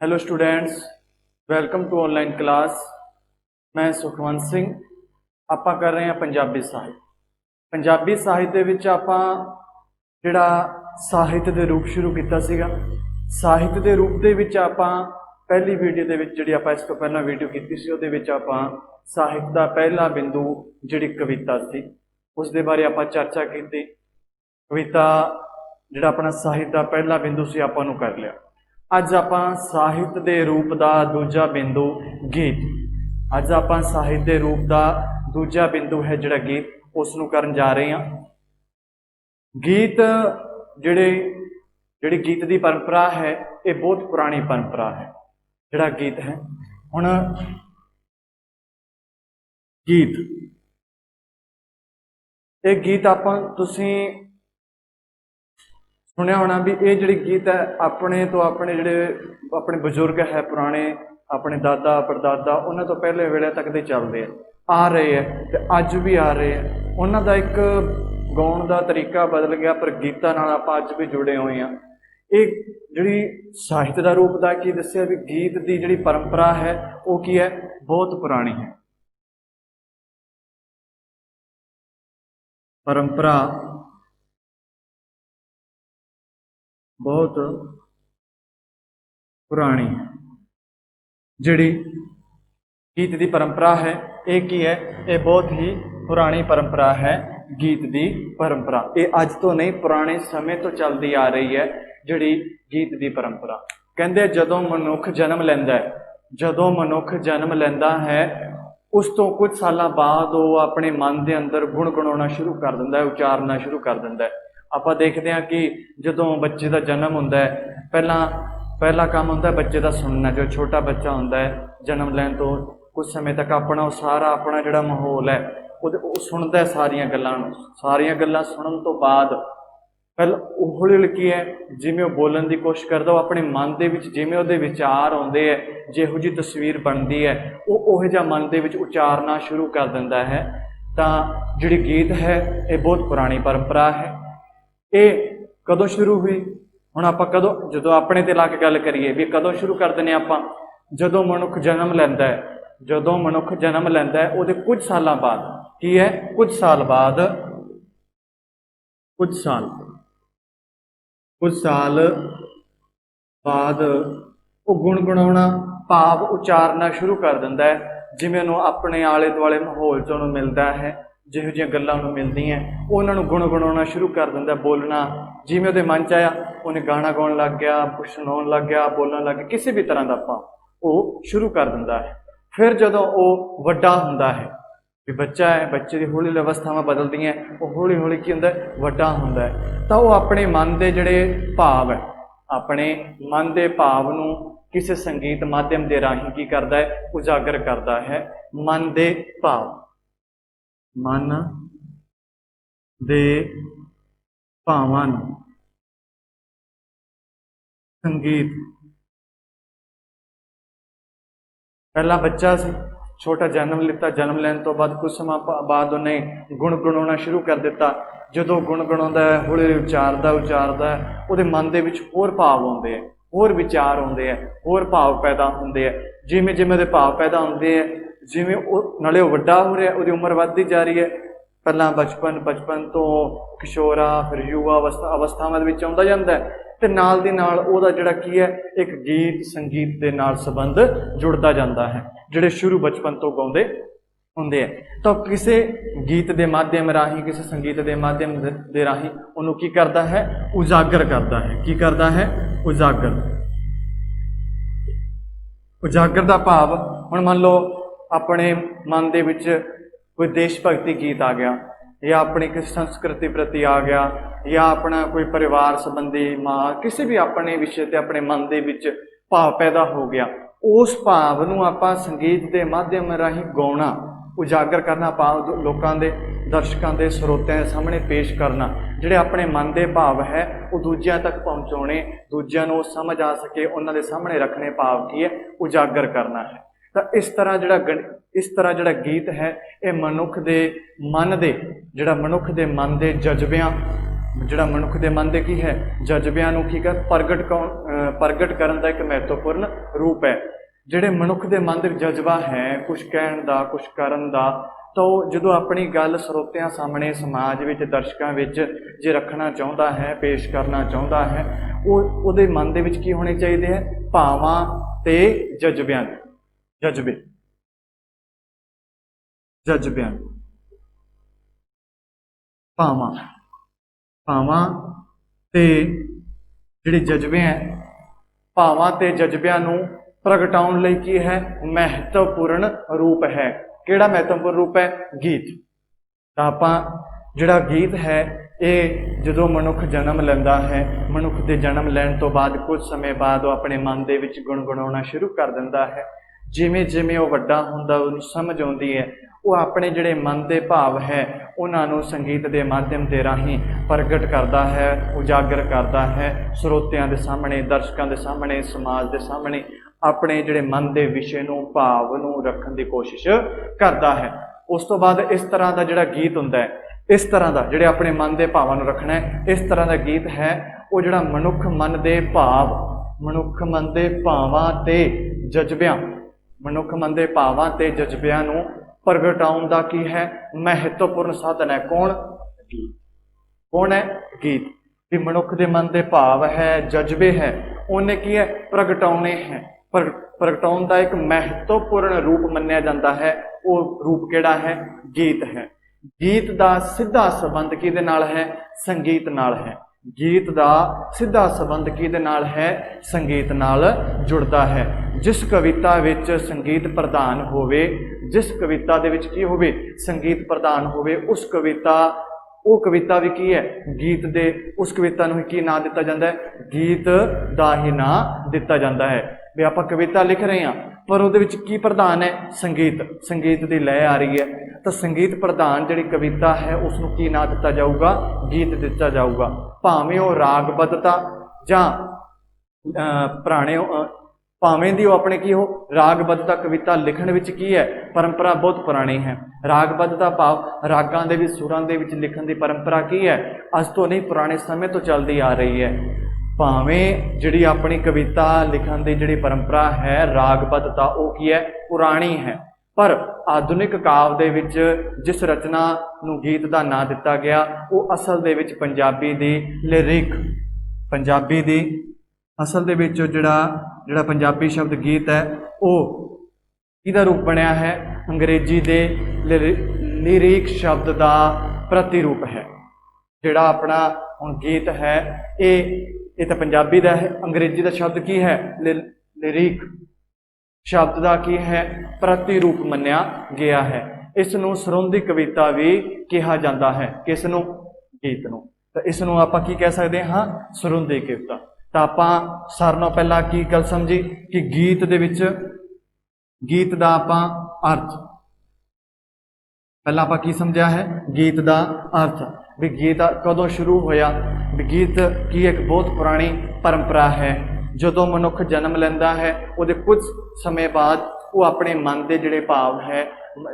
Hello students, welcome to online class. मैं सुखवंत सिंह। ਆਪਾਂ कर रहे हैं पंजाबी ਸਾਹਿਤ। पंजाबी ਸਾਹਿਤ ਦੇ ਵਿੱਚ ਆਪਾਂ ਜਿਹੜਾ ਸਾਹਿਤ ਦੇ ਰੂਪ ਸ਼ੁਰੂ ਕੀਤਾ ਸੀਗਾ। ਸਾਹਿਤ ਦੇ ਰੂਪ ਦੇ ਵਿੱਚ ਆਪਾਂ ਪਹਿਲੀ ਵੀਡੀਓ ਦੇ ਵਿੱਚ ਜਿਹੜੀ ਆਪਾਂ ਇਸ ਤੋਂ ਪਹਿਲਾਂ ਵੀਡੀਓ ਕੀਤੀ ਸੀ ਉਹਦੇ ਵਿੱਚ ਆਪਾਂ ਸਾਹਿਤ ਦਾ ਪਹਿਲਾ ਬਿੰਦੂ ਜਿਹੜੀ ਕਵਿਤਾ ਸੀ ਉਸ ਦੇ ਬਾਰੇ ਆਪਾਂ ਚਰਚਾ ਕੀਤੀ। ਕਵਿਤਾ ਜਿਹੜਾ ਆਪਣਾ ਸਾਹਿਤ ਦਾ ਪਹਿਲਾ ਬਿੰਦੂ ਸੀ ਆਪਾਂ ਨੂੰ ਕਰ ਲਿਆ। ਅੱਜ ਆਪਾਂ ਸਾਹਿਤ ਦੇ ਰੂਪ ਦਾ ਦੂਜਾ ਬਿੰਦੂ ਗੀਤ। ਅੱਜ ਆਪਾਂ ਸਾਹਿਤ ਦੇ ਰੂਪ ਦਾ ਦੂਜਾ ਬਿੰਦੂ ਹੈ ਜਿਹੜਾ ਗੀਤ ਉਸ ਨੂੰ ਕਰਨ ਜਾ ਰਹੇ ਹਾਂ। ਗੀਤ ਜਿਹੜੀ ਗੀਤ ਦੀ ਪਰੰਪਰਾ ਹੈ ਇਹ ਬਹੁਤ ਪੁਰਾਣੀ ਪਰੰਪਰਾ ਹੈ। ਜਿਹੜਾ ਗੀਤ ਹੈ ਹੁਣ ਗੀਤ ਇਹ ਗੀਤ ਆਪਾਂ ਤੁਸੀਂ सुनिया होना भी ये जी गीत है अपने तो अपने अपने बजुर्ग है पुराने अपने दादा परदादा उन्होंने तो पहले वेले तक दे चलते आ रहे हैं तो अज भी आ रहे हैं। उन्हों का एक गाउन का तरीका बदल गया पर गीतों नाल आपां अज भी जुड़े हुए हैं। ये जी साहित्य का रूप का की दस्सिया भी गीत की जी परंपरा है वो की है बहुत पुरानी है। परंपरा बहुत पुरानी है। जिहड़ी गीत की परंपरा है ये की है ये बहुत ही पुरानी परंपरा है। गीत की परंपरा ये अज तो नहीं पुराने समय तो चलती आ रही है। जिहड़ी गीत की परंपरा कहते जदों मनुख जन्म लैंदा है, जदों मनुख जन्म लैंदा है उस तो कुछ साल बाद वो अपने मन के अंदर गुणगुणाना शुरू कर दिंदा है, उचारना शुरू कर दिंदा है। ਆਪਾਂ देखते हैं कि ਜਦੋਂ ਬੱਚੇ ਦਾ ਜਨਮ ਹੁੰਦਾ ਹੈ ਪਹਿਲਾ ਕੰਮ ਹੁੰਦਾ ਬच्चे ਦਾ ਸੁਣਨਾ। ਜੋ ਛੋਟਾ ਬੱਚਾ ਹੁੰਦਾ ਹੈ ਜਨਮ ਲੈਣ ਤੋਂ ਕੁਝ ਸਮੇਂ ਤੱਕ ਆਪਣਾ ਉਹ ਸਾਰਾ ਆਪਣਾ ਜਿਹੜਾ ਮਾਹੌਲ ਹੈ ਉਹ ਸੁਣਦਾ ਸਾਰੀਆਂ ਗੱਲਾਂ ਨੂੰ। ਸਾਰੀਆਂ ਗੱਲਾਂ ਸੁਣਨ ਤੋਂ ਬਾਅਦ ਪਹਿਲਾਂ ਉਹ ਹੌਲੀ ਹੌਲੀ ਕੀ ਹੈ ਜਿਵੇਂ ਉਹ ਬੋਲਣ ਦੀ ਕੋਸ਼ਿਸ਼ ਕਰਦਾ ਉਹ ਆਪਣੇ ਮਨ ਦੇ ਵਿੱਚ ਜਿਵੇਂ ਉਹਦੇ ਵਿਚਾਰ ਆਉਂਦੇ ਹੈ ਜਿਹੋ ਜਿਹੀ ਤਸਵੀਰ ਬਣਦੀ ਹੈ ਉਹ ਉਹੋ ਜਿਹਾ ਮਨ ਦੇ ਵਿੱਚ ਉਚਾਰਨਾ ਸ਼ੁਰੂ ਕਰ ਦਿੰਦਾ ਹੈ। ਤਾਂ ਜਿਹੜੀ ਗੀਤ ਹੈ ਇਹ ਬਹੁਤ ਪੁਰਾਣੀ ਪਰੰਪਰਾ ਹੈ। ये कदों शुरू हुई हुण आपां कदों जदों अपने ते ला के गल करिए भी कदों शुरू कर दिंदे आपां जदों मनुख जन्म लैंदा है। जदों मनुख जन्म लैंदा है उहदे कुछ साल बाद की है कुछ साल बाद वो गुणगुणाउणा भाव उचारना शुरू कर दिंदा है। जिवें उहनूं अपने आले दुआले माहौल च उहनूं मिलदा है ਜਿਹੋ ਜਿਹੀਆਂ ਗੱਲਾਂ ਨੂੰ ਮਿਲਦੀਆਂ ਉਹਨਾਂ ਨੂੰ ਗੁਣਗੁਣਾਉਣਾ ਸ਼ੁਰੂ ਕਰ ਦਿੰਦਾ। ਬੋਲਣਾ ਜਿਵੇਂ ਉਹਦੇ ਮਨ 'ਚ ਆਇਆ ਉਹਨੇ ਗਾਣਾ ਗਾਉਣ ਲੱਗ ਗਿਆ, ਸੁਣਾਉਣ ਲੱਗ ਗਿਆ, ਬੋਲਣ ਲੱਗ ਗਿਆ, ਕਿਸੇ ਵੀ ਤਰ੍ਹਾਂ ਦਾ ਆਪਾਂ ਉਹ ਸ਼ੁਰੂ ਕਰ ਦਿੰਦਾ ਹੈ। ਫਿਰ ਜਦੋਂ ਉਹ ਵੱਡਾ ਹੁੰਦਾ ਹੈ ਵੀ ਬੱਚਾ ਹੈ, ਬੱਚੇ ਦੀ ਹੌਲੀ ਹੌਲੀ ਅਵਸਥਾਵਾਂ ਬਦਲਦੀਆਂ, ਉਹ ਹੌਲੀ ਹੌਲੀ ਕੀ ਹੁੰਦਾ ਵੱਡਾ ਹੁੰਦਾ ਹੈ ਤਾਂ ਉਹ ਆਪਣੇ ਮਨ ਦੇ ਜਿਹੜੇ ਭਾਵ ਹੈ ਆਪਣੇ ਮਨ ਦੇ ਭਾਵ ਨੂੰ ਕਿਸੇ ਸੰਗੀਤ ਮਾਧਿਅਮ ਦੇ ਰਾਹੀਂ ਕੀ ਕਰਦਾ ਹੈ ਉਜਾਗਰ ਕਰਦਾ ਹੈ। ਮਨ ਦੇ ਭਾਵ मन दे भावां नूं संगीत पहला बच्चा से छोटा जन्म लिता, जन्म लैन तो बाद कुछ समय बाद उन्हें गुणगुणाउणा शुरू कर दिता। जदों गुणगुणाउंदा है हौली हौली उचारदा है उहदे मन दे विच होर भाव आउंदे है, होर विचार आउंदे है, होर भाव पैदा हुंदे है। जिवें जिवें उहदे भाव पैदा हुंदे है जिवें नाले वड्डा हो रहा है उहदी उम्र वधदी जा रही है। पहला बचपन तो किशोरा फिर युवा अवस्थावां दे विच आउंदा जांदा है ते नाल दी नाल ओहदा जिहड़ा की है एक गीत संगीत दे नाल संबंध जुड़दा जांदा है जिहड़े शुरू बचपन तो गाउंदे हुंदे है। तो किसी गीत के माध्यम राही किसी संगीत के माध्यम दे राही उहनूं की करदा है उजागर करदा है। की करदा है उजागर। उजागर दा भाव हुण मान लो अपने मन दे विच कोई देश भगती गीत आ गया या अपनी किसी संस्कृति प्रति आ गया या अपना कोई परिवार संबंधी माँ किसी भी अपने विषय ते अपने मन दे विच भाव पैदा हो गया उस भाव नूं आपां संगीत के माध्यम राही गाउणा उजागर करना भाव लोकां दे दर्शकों के ਸਰੋਤਿਆਂ के सामने पेश करना ਜਿਹੜੇ अपने मन के भाव है वो दूजिਆਂ तक पहुँचाने दूजिਆਂ ਨੂੰ समझ आ सके उन्हां दे सामने रखने भाव की है उजागर करना है। तो इस तरह जिहड़ा गीत है ये मनुख दे मन दे जिहड़ा मनुख दे मन दे जज्बियां ਜਿਹੜਾ ਮਨੁੱਖ ਦੇ ਮਨ ਦੇ ਕੀ ਹੈ ਜਜ਼ਬਿਆਂ ਨੂੰ ਕੀ ਕਰ ਪ੍ਰਗਟ ਕਰਨ ਦਾ ਇੱਕ ਮਹੱਤਵਪੂਰਨ ਰੂਪ ਹੈ। ਜਿਹੜੇ ਮਨੁੱਖ ਦੇ ਮਨ ਦੇ ਜਜ਼ਬਾ ਹੈ ਕੁਝ ਕਹਿਣ ਦਾ ਕੁਝ ਕਰਨ ਦਾ, ਤਾਂ ਉਹ ਜਦੋਂ ਆਪਣੀ ਗੱਲ ਸਰੋਤਿਆਂ ਸਾਹਮਣੇ ਸਮਾਜ ਵਿੱਚ ਦਰਸ਼ਕਾਂ ਵਿੱਚ ਜੇ ਰੱਖਣਾ ਚਾਹੁੰਦਾ ਹੈ, ਪੇਸ਼ ਕਰਨਾ ਚਾਹੁੰਦਾ ਹੈ, ਉਹਦੇ ਮਨ ਦੇ ਵਿੱਚ ਕੀ ਹੋਣੇ ਚਾਹੀਦੇ ਹੈ ਭਾਵਾਂ ਤੇ ਜਜ਼ਬਿਆਂ ਭਾਵਾਂ ਤੇ ਜਿਹੜੇ ਜਜ਼ਬੇ ਹੈ ਭਾਵਾਂ ਤੇ ਜਜ਼ਬਿਆਂ ਨੂੰ ਪ੍ਰਗਟਾਉਣ ਲਈ ਕੀ ਹੈ ਮਹੱਤਵਪੂਰਨ ਰੂਪ ਹੈ। ਕਿਹੜਾ ਮਹੱਤਵਪੂਰਨ ਰੂਪ ਹੈ ਗੀਤ। ਤਾਂ ਆਪਾਂ ਜਿਹੜਾ ਗੀਤ ਹੈ ਇਹ ਜਦੋਂ ਮਨੁੱਖ ਜਨਮ ਲੈਂਦਾ ਹੈ, ਮਨੁੱਖ ਦੇ ਜਨਮ ਲੈਣ ਤੋਂ ਬਾਅਦ ਕੁਝ ਸਮੇਂ ਬਾਅਦ ਉਹ ਆਪਣੇ ਮਨ ਦੇ ਵਿੱਚ ਗੁਣਗੁਣਾਉਣਾ ਸ਼ੁਰੂ ਕਰ ਦਿੰਦਾ ਹੈ। ਜਿਵੇਂ ਜਿਵੇਂ ਉਹ ਵੱਡਾ ਹੁੰਦਾ ਉਹਨੂੰ ਸਮਝ ਆਉਂਦੀ ਹੈ, ਉਹ ਆਪਣੇ ਜਿਹੜੇ ਮਨ ਦੇ ਭਾਵ ਹੈ ਉਹਨਾਂ ਨੂੰ ਸੰਗੀਤ ਦੇ ਮਾਧਿਅਮ ਦੇ ਰਾਹੀਂ ਪ੍ਰਗਟ ਕਰਦਾ ਹੈ, ਉਜਾਗਰ ਕਰਦਾ ਹੈ, ਸਰੋਤਿਆਂ ਦੇ ਸਾਹਮਣੇ, ਦਰਸ਼ਕਾਂ ਦੇ ਸਾਹਮਣੇ, ਸਮਾਜ ਦੇ ਸਾਹਮਣੇ ਆਪਣੇ ਜਿਹੜੇ ਮਨ ਦੇ ਵਿਸ਼ੇ ਨੂੰ, ਭਾਵ ਨੂੰ ਰੱਖਣ ਦੀ ਕੋਸ਼ਿਸ਼ ਕਰਦਾ ਹੈ। ਉਸ ਤੋਂ ਬਾਅਦ ਇਸ ਤਰ੍ਹਾਂ ਦਾ ਜਿਹੜਾ ਗੀਤ ਹੁੰਦਾ ਹੈ, ਇਸ ਤਰ੍ਹਾਂ ਦਾ ਜਿਹੜੇ ਆਪਣੇ ਮਨ ਦੇ ਭਾਵਾਂ ਨੂੰ ਰੱਖਣਾ ਹੈ, ਇਸ ਤਰ੍ਹਾਂ ਦਾ ਗੀਤ ਹੈ ਉਹ ਜਿਹੜਾ ਮਨੁੱਖ ਮਨ ਦੇ ਭਾਵਾਂ ਤੇ ਜਜ਼ਬਿਆਂ ਨੂੰ ਪ੍ਰਗਟਾਉਣ ਦਾ ਕੀ ਹੈ ਮਹੱਤਵਪੂਰਨ ਸਾਧਨ ਹੈ। ਕੌਣ ਹੈ ਗੀਤ। ਵੀ ਮਨੁੱਖ ਦੇ ਮਨ ਦੇ ਭਾਵ ਹੈ, ਜਜ਼ਬੇ ਹੈ, ਉਹਨੇ ਕੀ ਹੈ ਪ੍ਰਗਟਾਉਣੇ ਹੈ। ਪ੍ਰਗਟਾਉਣ ਦਾ ਇੱਕ ਮਹੱਤਵਪੂਰਨ ਰੂਪ ਮੰਨਿਆ ਜਾਂਦਾ ਹੈ, ਉਹ ਰੂਪ ਕਿਹੜਾ ਹੈ ਗੀਤ ਹੈ। ਗੀਤ ਦਾ ਸਿੱਧਾ ਸੰਬੰਧ ਕਿਹਦੇ ਨਾਲ ਹੈ ਸੰਗੀਤ ਨਾਲ ਹੈ। ਗੀਤ ਦਾ ਸਿੱਧਾ ਸੰਬੰਧ ਕਿਹਦੇ ਨਾਲ ਹੈ ਸੰਗੀਤ ਨਾਲ ਜੁੜਦਾ ਹੈ। ਜਿਸ ਕਵਿਤਾ ਵਿੱਚ ਸੰਗੀਤ ਪ੍ਰਧਾਨ ਹੋਵੇ, ਜਿਸ ਕਵਿਤਾ ਦੇ ਵਿੱਚ ਕੀ ਹੋਵੇ ਸੰਗੀਤ ਪ੍ਰਧਾਨ ਹੋਵੇ, ਉਹ ਕਵਿਤਾ ਵੀ ਕੀ ਹੈ ਗੀਤ ਦੇ, ਉਸ ਕਵਿਤਾ ਨੂੰ ਕੀ ਨਾਂ ਦਿੱਤਾ ਜਾਂਦਾ ਹੈ ਗੀਤ ਦਾ ਹੀ ਨਾਂ ਦਿੱਤਾ ਜਾਂਦਾ ਹੈ। ਵੀ ਆਪਾਂ ਕਵਿਤਾ ਲਿਖ ਰਹੇ ਹਾਂ ਪਰ ਉਹਦੇ ਵਿੱਚ ਕੀ ਪ੍ਰਧਾਨ ਹੈ ਸੰਗੀਤ ਦੀ ਲਹਿ ਆ ਰਹੀ ਹੈ, ਤਾਂ ਸੰਗੀਤ ਪ੍ਰਧਾਨ ਜਿਹੜੀ ਕਵਿਤਾ ਹੈ ਉਸ ਨੂੰ ਕੀ ਨਾਂ ਦਿੱਤਾ ਜਾਊਗਾ ਗੀਤ ਦਿੱਤਾ ਜਾਊਗਾ। ਭਾਵੇਂ ਉਹ ਰਾਗਬੱਧਤਾ ਜਾਂ ਭਾਵੇਂ ਦੀ ਉਹ ਆਪਣੇ ਕੀ ਹੋ ਰਾਗਬੱਧਤਾ ਕਵਿਤਾ ਲਿਖਣ ਵਿੱਚ ਕੀ ਹੈ ਪਰੰਪਰਾ ਬਹੁਤ ਪੁਰਾਣੀ ਹੈ। ਰਾਗਬੱਧਤਾ ਭਾਵ ਰਾਗਾਂ ਦੇ ਵਿੱਚ ਸੁਰਾਂ ਦੇ ਵਿੱਚ ਲਿਖਣ ਦੀ ਪਰੰਪਰਾ ਕੀ ਹੈ ਅੱਜ ਤੋਂ ਨਹੀਂ ਪੁਰਾਣੇ ਸਮੇਂ ਤੋਂ ਚੱਲਦੀ ਆ ਰਹੀ ਹੈ। ਭਾਵੇਂ ਜਿਹੜੀ ਆਪਣੀ ਕਵਿਤਾ ਲਿਖਣ ਦੀ ਜਿਹੜੀ ਪਰੰਪਰਾ ਹੈ ਰਾਗਬੱਧਤਾ ਉਹ ਕੀ ਹੈ ਪੁਰਾਣੀ ਹੈ, ਪਰ ਆਧੁਨਿਕ ਕਾਵਿ ਦੇ ਵਿੱਚ ਜਿਸ ਰਚਨਾ ਨੂੰ ਗੀਤ ਦਾ ਨਾਂ ਦਿੱਤਾ ਗਿਆ ਉਹ ਅਸਲ ਦੇ ਵਿੱਚ ਪੰਜਾਬੀ ਦੀ ਲਿਰਿਕ, ਪੰਜਾਬੀ ਦੀ ਅਸਲ ਦੇ ਵਿੱਚ ਜਿਹੜਾ ਪੰਜਾਬੀ ਸ਼ਬਦ ਗੀਤ ਹੈ ਉਹ ਕਿਹਦਾ ਰੂਪ ਬਣਿਆ ਹੈ ਅੰਗਰੇਜ਼ੀ ਦੇ ਲਿਰਿਕ ਸ਼ਬਦ ਦਾ ਪ੍ਰਤੀਰੂਪ ਹੈ। ਜਿਹੜਾ ਆਪਣਾ ਹੁਣ ਗੀਤ ਹੈ ਇਹ ਤਾਂ ਪੰਜਾਬੀ ਦਾ ਹੈ, ਅੰਗਰੇਜ਼ੀ ਦਾ ਸ਼ਬਦ ਕੀ ਹੈ ਲਿਰਿਕ ਸ਼ਬਦ ਦਾ ਕੀ ਹੈ ਪ੍ਰਤੀਰੂਪ ਮੰਨਿਆ ਗਿਆ ਹੈ। ਇਸ ਨੂੰ ਸਰੋਂਦੀ ਕਵਿਤਾ ਵੀ ਕਿਹਾ ਜਾਂਦਾ ਹੈ। ਕਿਸ ਨੂੰ ਗੀਤ ਨੂੰ। ਤਾਂ ਇਸ ਨੂੰ ਆਪਾਂ ਕੀ ਕਹਿ ਸਕਦੇ ਹਾਂ ਸਰੋਂਦੀ ਕਵਿਤਾ। ਤਾਂ ਆਪਾਂ ਸਾਰਿਆਂ ਨਾਲੋਂ ਪਹਿਲਾਂ ਕੀ ਗੱਲ ਸਮਝੀ ਕਿ ਗੀਤ ਦੇ ਵਿੱਚ ਗੀਤ ਦਾ ਆਪਾਂ ਅਰਥ ਪਹਿਲਾਂ ਆਪਾਂ ਕੀ ਸਮਝਿਆ ਹੈ ਗੀਤ ਦਾ ਅਰਥ ਵੀ ਗੀਤ ਕਦੋਂ ਸ਼ੁਰੂ ਹੋਇਆ। ਵੀ ਗੀਤ ਕੀ ਇੱਕ ਬਹੁਤ ਪੁਰਾਣੀ ਪਰੰਪਰਾ ਹੈ। ਜਦੋਂ ਮਨੁੱਖ ਜਨਮ ਲੈਂਦਾ ਹੈ ਉਹਦੇ ਕੁਝ ਸਮੇਂ ਬਾਅਦ ਉਹ ਆਪਣੇ ਮਨ ਦੇ ਜਿਹੜੇ ਭਾਵ ਹੈ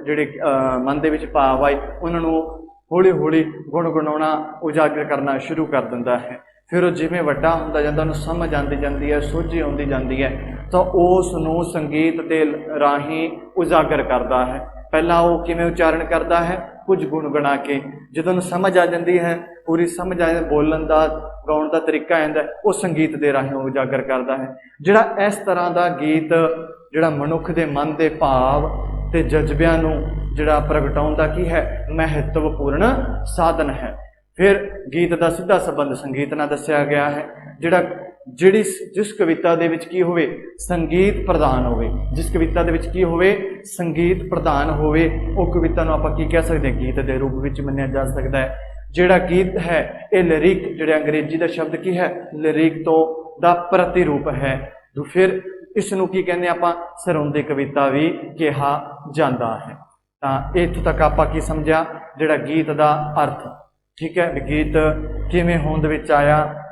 ਜਿਹੜੇ ਮਨ ਦੇ ਵਿੱਚ ਭਾਵ ਆਏ ਉਹਨਾਂ ਨੂੰ ਹੌਲੀ ਹੌਲੀ ਗੁਣਗੁਣਾਉਣਾ ਉਜਾਗਰ ਕਰਨਾ ਸ਼ੁਰੂ ਕਰ ਦਿੰਦਾ ਹੈ। ਫਿਰ ਉਹ ਜਿਵੇਂ ਵੱਡਾ ਹੁੰਦਾ ਜਾਂਦਾ ਉਹਨੂੰ ਸਮਝ ਆਉਂਦੀ ਜਾਂਦੀ ਹੈ, ਸੋਝੀ ਆਉਂਦੀ ਜਾਂਦੀ ਹੈ, ਤਾਂ ਉਸ ਨੂੰ ਸੰਗੀਤ ਦੇ ਰਾਹੀਂ ਉਜਾਗਰ ਕਰਦਾ ਹੈ। ਪਹਿਲਾਂ ਉਹ ਕਿਵੇਂ ਉਚਾਰਨ ਕਰਦਾ ਹੈ ਕੁਝ ਗੁਣਗੁਣਾ ਕੇ। ਜਦੋਂ ਉਹਨੂੰ ਸਮਝ ਆ ਜਾਂਦੀ ਹੈ ਪੂਰੀ ਸਮਝ ਆ ਜਾਂਦੀ ਬੋਲਣ ਦਾ ਗਾਉਣ ਦਾ ਤਰੀਕਾ ਆਉਂਦਾ ਉਹ ਸੰਗੀਤ ਦੇ ਰਾਹੀਂ ਉਜਾਗਰ ਕਰਦਾ ਹੈ। ਜਿਹੜਾ ਇਸ ਤਰ੍ਹਾਂ ਦਾ ਗੀਤ ਜਿਹੜਾ ਮਨੁੱਖ ਦੇ ਮਨ ਦੇ ਭਾਵ ਤੇ ਜਜ਼ਬਿਆਂ ਨੂੰ ਜਿਹੜਾ ਪ੍ਰਗਟਾਉਣ ਦਾ ਕੀ ਹੈ ਮਹੱਤਵਪੂਰਨ ਸਾਧਨ ਹੈ। ਫਿਰ ਗੀਤ ਦਾ ਸਿੱਧਾ ਸੰਬੰਧ ਸੰਗੀਤ ਨਾਲ ਦੱਸਿਆ ਗਿਆ ਹੈ। ਜਿਸ ਕਵਿਤਾ ਦੇ ਵਿੱਚ ਕੀ ਹੋਵੇ ਸੰਗੀਤ ਪ੍ਰਧਾਨ ਹੋਵੇ, ਜਿਸ ਕਵਿਤਾ ਦੇ ਵਿੱਚ ਕੀ ਹੋਵੇ ਸੰਗੀਤ ਪ੍ਰਧਾਨ ਹੋਵੇ ਉਹ ਕਵਿਤਾ ਨੂੰ ਆਪਾਂ ਕੀ ਕਹਿ ਸਕਦੇ ਹਾਂ ਗੀਤ ਦੇ ਰੂਪ ਵਿੱਚ ਮੰਨਿਆ ਜਾ ਸਕਦਾ ਹੈ। ਜਿਹੜਾ ਗੀਤ ਹੈ ਇਹ ਲਿਰਿਕ ਜਿਹੜੇ ਅੰਗਰੇਜ਼ੀ ਦਾ ਸ਼ਬਦ ਕੀ ਹੈ ਲਿਰਿਕ ਤੋਂ ਦਾ ਪ੍ਰਤੀਰੂਪ ਹੈ। ਫਿਰ ਇਸ ਨੂੰ ਕੀ ਕਹਿੰਦੇ ਆਪਾਂ ਸਰੋਂਦੀ ਕਵਿਤਾ ਵੀ ਕਿਹਾ ਜਾਂਦਾ ਹੈ। ਤਾਂ ਇੱਥੋਂ ਤੱਕ ਆਪਾਂ ਕੀ ਸਮਝਿਆ ਜਿਹੜਾ ਗੀਤ ਦਾ ਅਰਥ। ਠੀਕ ਹੈ ਵੀ ਗੀਤ ਕਿਵੇਂ ਹੋਂਦ ਵਿੱਚ ਆਇਆ,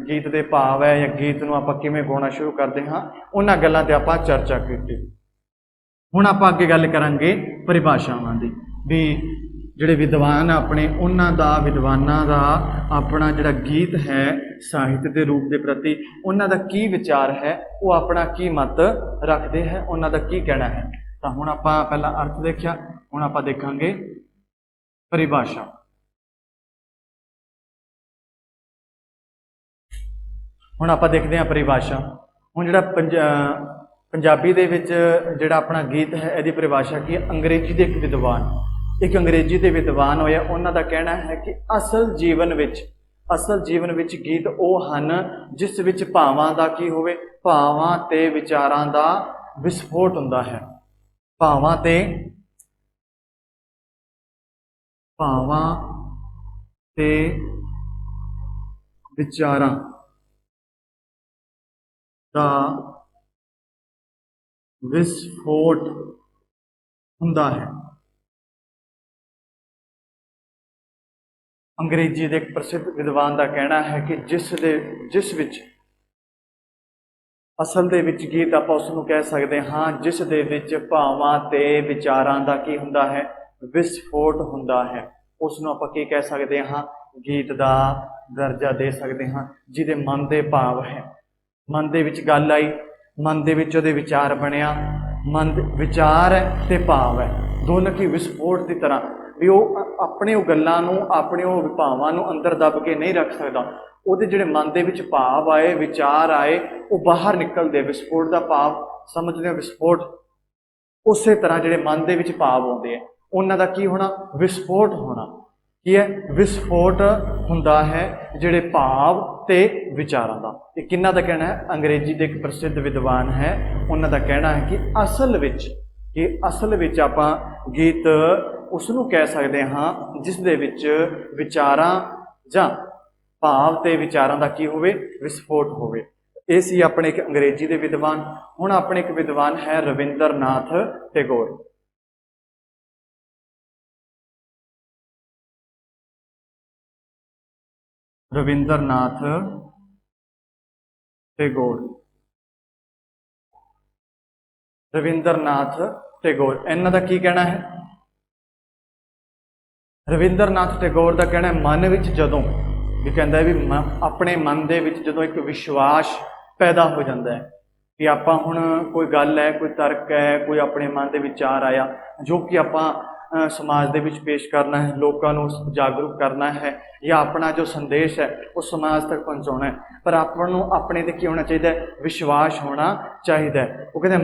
ਗੀਤ ਦੇ ਭਾਵ ਹੈ ਜਾਂ ਗੀਤ ਨੂੰ ਆਪਾਂ ਕਿਵੇਂ ਗਾਉਣਾ ਸ਼ੁਰੂ ਕਰਦੇ ਹਾਂ ਉਹਨਾਂ ਗੱਲਾਂ ਤੇ ਆਪਾਂ ਚਰਚਾ ਕੀਤੀ। ਹੁਣ ਆਪਾਂ ਅੱਗੇ ਗੱਲ ਕਰਾਂਗੇ ਪਰਿਭਾਸ਼ਾਵਾਂ ਦੀ। ਵੀ ਜਿਹੜੇ ਵਿਦਵਾਨ ਆਪਣੇ ਉਹਨਾਂ ਦਾ ਵਿਦਵਾਨਾਂ ਦਾ ਆਪਣਾ ਜਿਹੜਾ ਗੀਤ ਹੈ ਸਾਹਿਤ ਦੇ ਰੂਪ ਦੇ ਪ੍ਰਤੀ ਉਹਨਾਂ ਦਾ ਕੀ ਵਿਚਾਰ ਹੈ, ਉਹ ਆਪਣਾ ਕੀ ਮਤ ਰੱਖਦੇ ਹੈ, ਉਹਨਾਂ ਦਾ ਕੀ ਕਹਿਣਾ ਹੈ। ਤਾਂ ਹੁਣ ਆਪਾਂ ਪਹਿਲਾਂ ਅਰਥ ਦੇਖਿਆ, ਹੁਣ ਆਪਾਂ ਦੇਖਾਂਗੇ ਪਰਿਭਾਸ਼ਾ। ਹੁਣ ਆਪਾਂ ਦੇਖਦੇ ਹਾਂ ਪਰਿਭਾਸ਼ਾ। ਹੁਣ ਜਿਹੜਾ ਪੰਜਾਬੀ ਦੇ ਵਿੱਚ ਜਿਹੜਾ ਆਪਣਾ ਗੀਤ ਹੈ ਇਹਦੀ ਪਰਿਭਾਸ਼ਾ ਕੀ ਹੈ। ਅੰਗਰੇਜ਼ੀ ਦੇ ਇੱਕ ਅੰਗਰੇਜ਼ੀ ਦੇ ਵਿਦਵਾਨ ਹੋਇਆ, ਉਹਨਾਂ ਦਾ ਕਹਿਣਾ ਹੈ ਕਿ ਅਸਲ ਜੀਵਨ ਵਿੱਚ ਗੀਤ ਉਹ ਹਨ ਜਿਸ ਵਿੱਚ ਭਾਵਾਂ ਦਾ ਕੀ ਹੋਵੇ, ਭਾਵਾਂ ਤੇ ਵਿਚਾਰਾਂ ਦਾ ਵਿਸਫੋਟ ਹੁੰਦਾ ਹੈ। ਭਾਵਾਂ ਤੇ ਵਿਚਾਰਾਂ ਦਾ ਵਿਸਫੋਟ ਹੁੰਦਾ ਹੈ। ਅੰਗਰੇਜ਼ੀ ਦੇ ਇੱਕ ਪ੍ਰਸਿੱਧ ਵਿਦਵਾਨ ਦਾ ਕਹਿਣਾ ਹੈ ਕਿ ਜਿਸ ਵਿੱਚ ਅਸਲ ਦੇ ਵਿੱਚ ਗੀਤ ਆਪਾਂ ਉਸ ਨੂੰ ਕਹਿ ਸਕਦੇ ਹਾਂ ਜਿਸ ਦੇ ਵਿੱਚ ਭਾਵਾਂ ਤੇ ਵਿਚਾਰਾਂ ਦਾ ਕੀ ਹੁੰਦਾ ਹੈ, ਵਿਸਫੋਟ ਹੁੰਦਾ ਹੈ। ਉਸ ਨੂੰ ਆਪਾਂ ਕੀ ਕਹਿ ਸਕਦੇ ਹਾਂ, ਗੀਤ ਦਾ ਦਰਜਾ ਦੇ ਸਕਦੇ ਹਾਂ। ਜਿਹਦੇ ਮਨ ਦੇ ਭਾਵ ਹੈ, ਮਨ ਦੇ ਵਿੱਚ ਗੱਲ ਆਈ, ਮਨ ਦੇ ਵਿੱਚ ਉਹਦੇ ਵਿਚਾਰ ਬਣਿਆ, ਵਿਚਾਰ ਹੈ ਤੇ ਭਾਵ ਹੈ, ਦੋਨੋਂ ਕੀ ਵਿਸਫੋਟ ਦੀ ਤਰ੍ਹਾਂ ਵੀ ਉਹ ਆਪਣੇ ਉਹ ਗੱਲਾਂ ਨੂੰ, ਆਪਣੇ ਉਹ ਭਾਵਾਂ ਨੂੰ ਅੰਦਰ ਦੱਬ ਕੇ ਨਹੀਂ ਰੱਖ ਸਕਦਾ। ਉਹਦੇ ਜਿਹੜੇ ਮਨ ਦੇ ਵਿੱਚ ਭਾਵ ਆਏ, ਵਿਚਾਰ ਆਏ, ਉਹ ਬਾਹਰ ਨਿਕਲਦੇ। ਵਿਸਫੋਟ ਦਾ ਭਾਵ ਸਮਝਦੇ ਹੋ, ਵਿਸਫੋਟ ਉਸੇ ਤਰ੍ਹਾਂ ਜਿਹੜੇ ਮਨ ਦੇ ਵਿੱਚ ਭਾਵ ਆਉਂਦੇ ਆ ਉਹਨਾਂ ਦਾ ਕੀ ਹੋਣਾ, ਵਿਸਫੋਟ ਹੋਣਾ। ਕੀ ਹੈ, ਵਿਸਫੋਟ ਹੁੰਦਾ ਹੈ ਜਿਹੜੇ ਭਾਵ ਤੇ ਵਿਚਾਰਾਂ ਦਾ। ਇਹ ਕਿਹਨਾਂ ਦਾ ਕਹਿਣਾ ਹੈ, ਅੰਗਰੇਜ਼ੀ ਦੇ ਇੱਕ ਪ੍ਰਸਿੱਧ ਵਿਦਵਾਨ ਹੈ, ਉਹਨਾਂ ਦਾ ਕਹਿਣਾ ਹੈ ਕਿ ਅਸਲ ਵਿੱਚ ਆਪਾਂ ਗੀਤ ਉਸ ਨੂੰ ਕਹਿ ਸਕਦੇ ਹਾਂ ਜਿਸ ਦੇ ਵਿੱਚ ਵਿਚਾਰਾਂ ਜਾਂ ਭਾਵ ਤੇ ਵਿਚਾਰਾਂ ਦਾ ਕੀ ਹੋਵੇ, ਵਿਸਫੋਟ ਹੋਵੇ। ਇਹ ਸੀ ਆਪਣੇ ਇੱਕ ਅੰਗਰੇਜ਼ੀ ਦੇ ਵਿਦਵਾਨ। ਹੁਣ ਆਪਣੇ ਇੱਕ ਵਿਦਵਾਨ ਹੈ ਰਵਿੰਦਰਨਾਥ ਟੈਗੋਰ। ਰਵਿੰਦਰਨਾਥ ਟੈਗੋਰ ਇਹਨਾਂ ਦਾ ਕੀ ਕਹਿਣਾ ਹੈ। ਰਵਿੰਦਰਨਾਥ ਟੈਗੋਰ ਦਾ ਕਹਿਣਾ ਹੈ, ਮਨ ਵਿੱਚ ਜਦੋਂ ਵੀ ਕਹਿੰਦਾ ਵੀ ਆਪਣੇ ਮਨ ਦੇ ਵਿੱਚ ਜਦੋਂ ਇੱਕ ਵਿਸ਼ਵਾਸ ਪੈਦਾ ਹੋ ਜਾਂਦਾ ਹੈ ਕਿ ਆਪਾਂ ਹੁਣ ਕੋਈ ਗੱਲ ਹੈ, ਕੋਈ ਤਰਕ ਹੈ, ਕੋਈ ਆਪਣੇ ਮਨ ਦੇ ਵਿਚਾਰ ਆਇਆ ਜੋ ਕਿ ਆਪਾਂ ਸਮਾਜ ਦੇ ਵਿੱਚ ਪੇਸ਼ ਕਰਨਾ ਹੈ, ਲੋਕਾਂ ਨੂੰ ਜਾਗਰੂਕ ਕਰਨਾ ਹੈ ਜਾਂ ਆਪਣਾ ਜੋ ਸੰਦੇਸ਼ ਹੈ ਉਹ ਸਮਾਜ ਤੱਕ ਪਹੁੰਚਾਉਣਾ ਹੈ, ਪਰ ਆਪਾਂ ਨੂੰ ਆਪਣੇ ਤੇ ਕੀ ਹੋਣਾ ਚਾਹੀਦਾ ਹੈ, ਵਿਸ਼ਵਾਸ ਹੋਣਾ ਚਾਹੀਦਾ ਹੈ। ਉਹ ਕਹਿੰਦੇ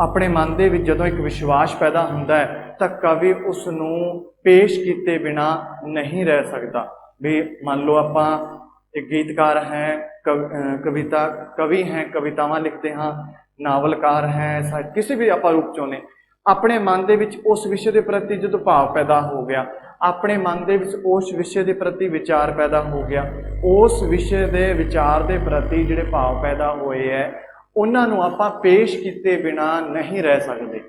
ਆਪਣੇ ਮਨ ਦੇ ਵਿੱਚ ਜਦੋਂ ਇੱਕ ਵਿਸ਼ਵਾਸ ਪੈਦਾ ਹੁੰਦਾ ਹੈ ਤਾਂ ਕਵੀ ਉਸ ਨੂੰ ਪੇਸ਼ ਕੀਤੇ ਬਿਨਾ ਨਹੀਂ ਰਹਿ ਸਕਦਾ। ਵੀ ਮੰਨ ਲਓ ਆਪਾਂ ਇੱਕ ਗੀਤਕਾਰ ਹੈ, ਕਵੀ ਹੈ, ਕਵਿਤਾਵਾਂ ਲਿਖਦੇ ਹਾਂ, ਨਾਵਲਕਾਰ ਹੈ, ਕਿਸੇ ਵੀ ਆਪਾਂ ਰੂਪ ਚਾਹੁੰਦੇ, ਆਪਣੇ ਮਨ ਦੇ ਵਿੱਚ ਉਸ ਵਿਸ਼ੇ ਦੇ ਪ੍ਰਤੀ ਜਦੋਂ ਭਾਵ ਪੈਦਾ ਹੋ ਗਿਆ, ਆਪਣੇ ਮਨ ਦੇ ਵਿੱਚ ਉਸ ਵਿਸ਼ੇ ਦੇ ਪ੍ਰਤੀ ਵਿਚਾਰ ਪੈਦਾ ਹੋ ਗਿਆ, ਉਸ ਵਿਸ਼ੇ ਦੇ ਵਿਚਾਰ ਦੇ ਪ੍ਰਤੀ ਜਿਹੜੇ ਭਾਵ ਪੈਦਾ ਹੋਏ ਹੈ ਉਹਨਾਂ ਨੂੰ ਆਪਾਂ ਪੇਸ਼ ਕੀਤੇ ਬਿਨਾ ਨਹੀਂ ਰਹਿ ਸਕਦੇ।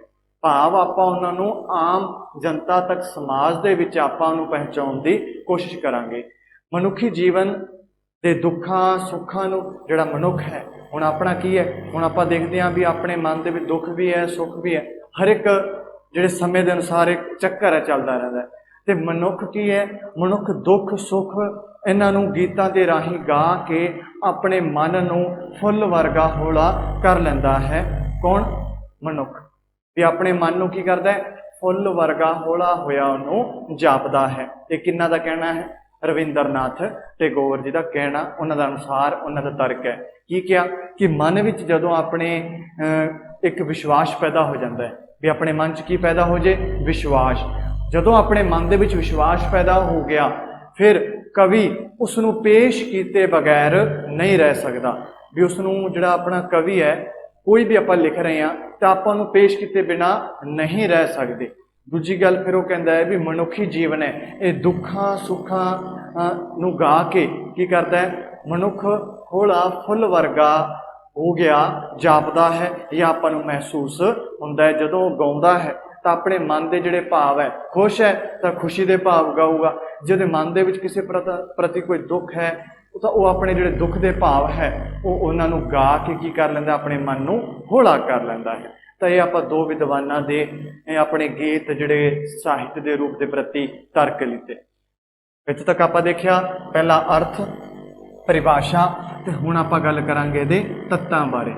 ਭਾਵ ਆਪਾਂ ਉਹਨਾਂ ਨੂੰ ਆਮ ਜਨਤਾ ਤੱਕ, ਸਮਾਜ ਦੇ ਵਿੱਚ ਆਪਾਂ ਉਹਨੂੰ ਪਹੁੰਚਾਉਣ ਦੀ ਕੋਸ਼ਿਸ਼ ਕਰਾਂਗੇ। ਮਨੁੱਖੀ ਜੀਵਨ ਦੇ ਦੁੱਖਾਂ ਸੁੱਖਾਂ ਨੂੰ ਜਿਹੜਾ ਮਨੁੱਖ ਹੈ, ਹੁਣ ਆਪਣਾ ਕੀ ਹੈ, ਹੁਣ ਆਪਾਂ ਦੇਖਦੇ ਹਾਂ ਵੀ ਆਪਣੇ ਮਨ ਦੇ ਵਿੱਚ ਦੁੱਖ ਵੀ ਹੈ, ਸੁੱਖ ਵੀ ਹੈ, ਹਰ ਇੱਕ ਜਿਹੜੇ ਸਮੇਂ ਦੇ ਅਨੁਸਾਰ ਇੱਕ ਚੱਕਰ ਹੈ ਚੱਲਦਾ ਰਹਿੰਦਾ ਹੈ। ਤੇ ਮਨੁੱਖ ਕੀ ਹੈ, ਮਨੁੱਖ ਦੁੱਖ ਸੁੱਖ ਇਹਨਾਂ ਨੂੰ ਗੀਤਾਂ ਦੇ ਰਾਹੀਂ ਗਾ ਕੇ ਆਪਣੇ ਮਨ ਨੂੰ ਫੁੱਲ ਵਰਗਾ ਹੌਲਾ ਕਰ ਲੈਂਦਾ ਹੈ। ਕੌਣ, ਮਨੁੱਖ ਵੀ ਆਪਣੇ ਮਨ ਨੂੰ ਕੀ ਕਰਦਾ ਹੈ, ਫੁੱਲ ਵਰਗਾ ਹੌਲਾ ਹੋਇਆ ਉਹਨੂੰ ਜਾਪਦਾ ਹੈ। ਇਹ ਕਿਹਨਾਂ ਦਾ ਕਹਿਣਾ ਹੈ, ਰਵਿੰਦਰਨਾਥ ਟੈਗੋਰ ਜੀ ਦਾ ਕਹਿਣਾ। ਉਹਨਾਂ ਦਾ ਅਨੁਸਾਰ, ਉਹਨਾਂ ਦਾ ਤਰਕ ਹੈ। ਕੀ ਕਿਹਾ ਕਿ ਮਨ ਵਿੱਚ ਜਦੋਂ ਆਪਣੇ ਇੱਕ ਵਿਸ਼ਵਾਸ ਪੈਦਾ ਹੋ ਜਾਂਦਾ ਹੈ, ਵੀ ਆਪਣੇ ਮਨ 'ਚ ਕੀ ਪੈਦਾ ਹੋ ਜੇ, ਵਿਸ਼ਵਾਸ। ਜਦੋਂ ਆਪਣੇ ਮਨ ਦੇ ਵਿੱਚ ਵਿਸ਼ਵਾਸ ਪੈਦਾ ਹੋ ਗਿਆ ਫਿਰ ਕਵੀ ਉਸ ਨੂੰ ਪੇਸ਼ ਕੀਤੇ ਬਗੈਰ ਨਹੀਂ ਰਹਿ ਸਕਦਾ। ਵੀ ਉਸ ਨੂੰ ਜਿਹੜਾ ਆਪਣਾ ਕਵੀ ਹੈ, ਕੋਈ ਵੀ ਆਪਾਂ ਲਿਖ ਰਹੇ ਹਾਂ ਤਾਂ ਆਪਾਂ ਨੂੰ ਪੇਸ਼ ਕੀਤੇ ਬਿਨਾ ਨਹੀਂ ਰਹਿ ਸਕਦੇ। ਦੂਜੀ ਗੱਲ ਫਿਰ ਉਹ ਕਹਿੰਦਾ ਹੈ ਵੀ ਮਨੁੱਖੀ ਜੀਵਨ ਹੈ, ਇਹ ਦੁੱਖਾਂ ਸੁੱਖਾਂ ਨੂੰ ਗਾ ਕੇ ਕੀ ਕਰਦਾ ਹੈ, ਮਨੁੱਖ ਹੌਲਾ ਫੁੱਲ ਵਰਗਾ ਹੋ ਗਿਆ ਜਾਪਦਾ ਹੈ ਜਾਂ ਆਪਾਂ ਨੂੰ ਮਹਿਸੂਸ ਹੁੰਦਾ ਹੈ। ਜਦੋਂ ਉਹ ਗਾਉਂਦਾ ਹੈ ਤਾਂ ਆਪਣੇ ਮਨ ਦੇ ਜਿਹੜੇ ਭਾਵ ਹੈ, ਖੁਸ਼ ਹੈ ਤਾਂ ਖੁਸ਼ੀ ਦੇ ਭਾਵ ਗਾਊਗਾ, ਜਿਹਦੇ ਮਨ ਦੇ ਵਿੱਚ ਕਿਸੇ ਪ੍ਰਤੀ ਕੋਈ ਦੁੱਖ ਹੈ, ਤਾਂ ਉਹ ਆਪਣੇ ਜਿਹੜੇ ਦੁੱਖ ਦੇ ਭਾਵ ਹੈ ਉਹ ਉਹਨਾਂ ਨੂੰ ਗਾ ਕੇ ਕੀ ਕਰ ਲੈਂਦਾ, ਆਪਣੇ ਮਨ ਨੂੰ ਹੌਲਾ ਕਰ ਲੈਂਦਾ ਹੈ। ਤਾਂ ਇਹ ਆਪਾਂ ਦੋ ਵਿਦਵਾਨਾਂ ਦੇ ਆਪਣੇ ਗੀਤ ਜਿਹੜੇ ਸਾਹਿਤ ਦੇ ਰੂਪ ਦੇ ਪ੍ਰਤੀ ਤਰਕ ਲਿੱਤੇ। ਇੱਥੇ ਤੱਕ ਆਪਾਂ ਦੇਖਿਆ ਪਹਿਲਾ ਅਰਥ, ਪਰਿਭਾਸ਼ਾ, ਤੇ ਹੁਣ ਆਪਾਂ ਗੱਲ ਕਰਾਂਗੇ ਇਹਦੇ ਤੱਤਾਂ ਬਾਰੇ।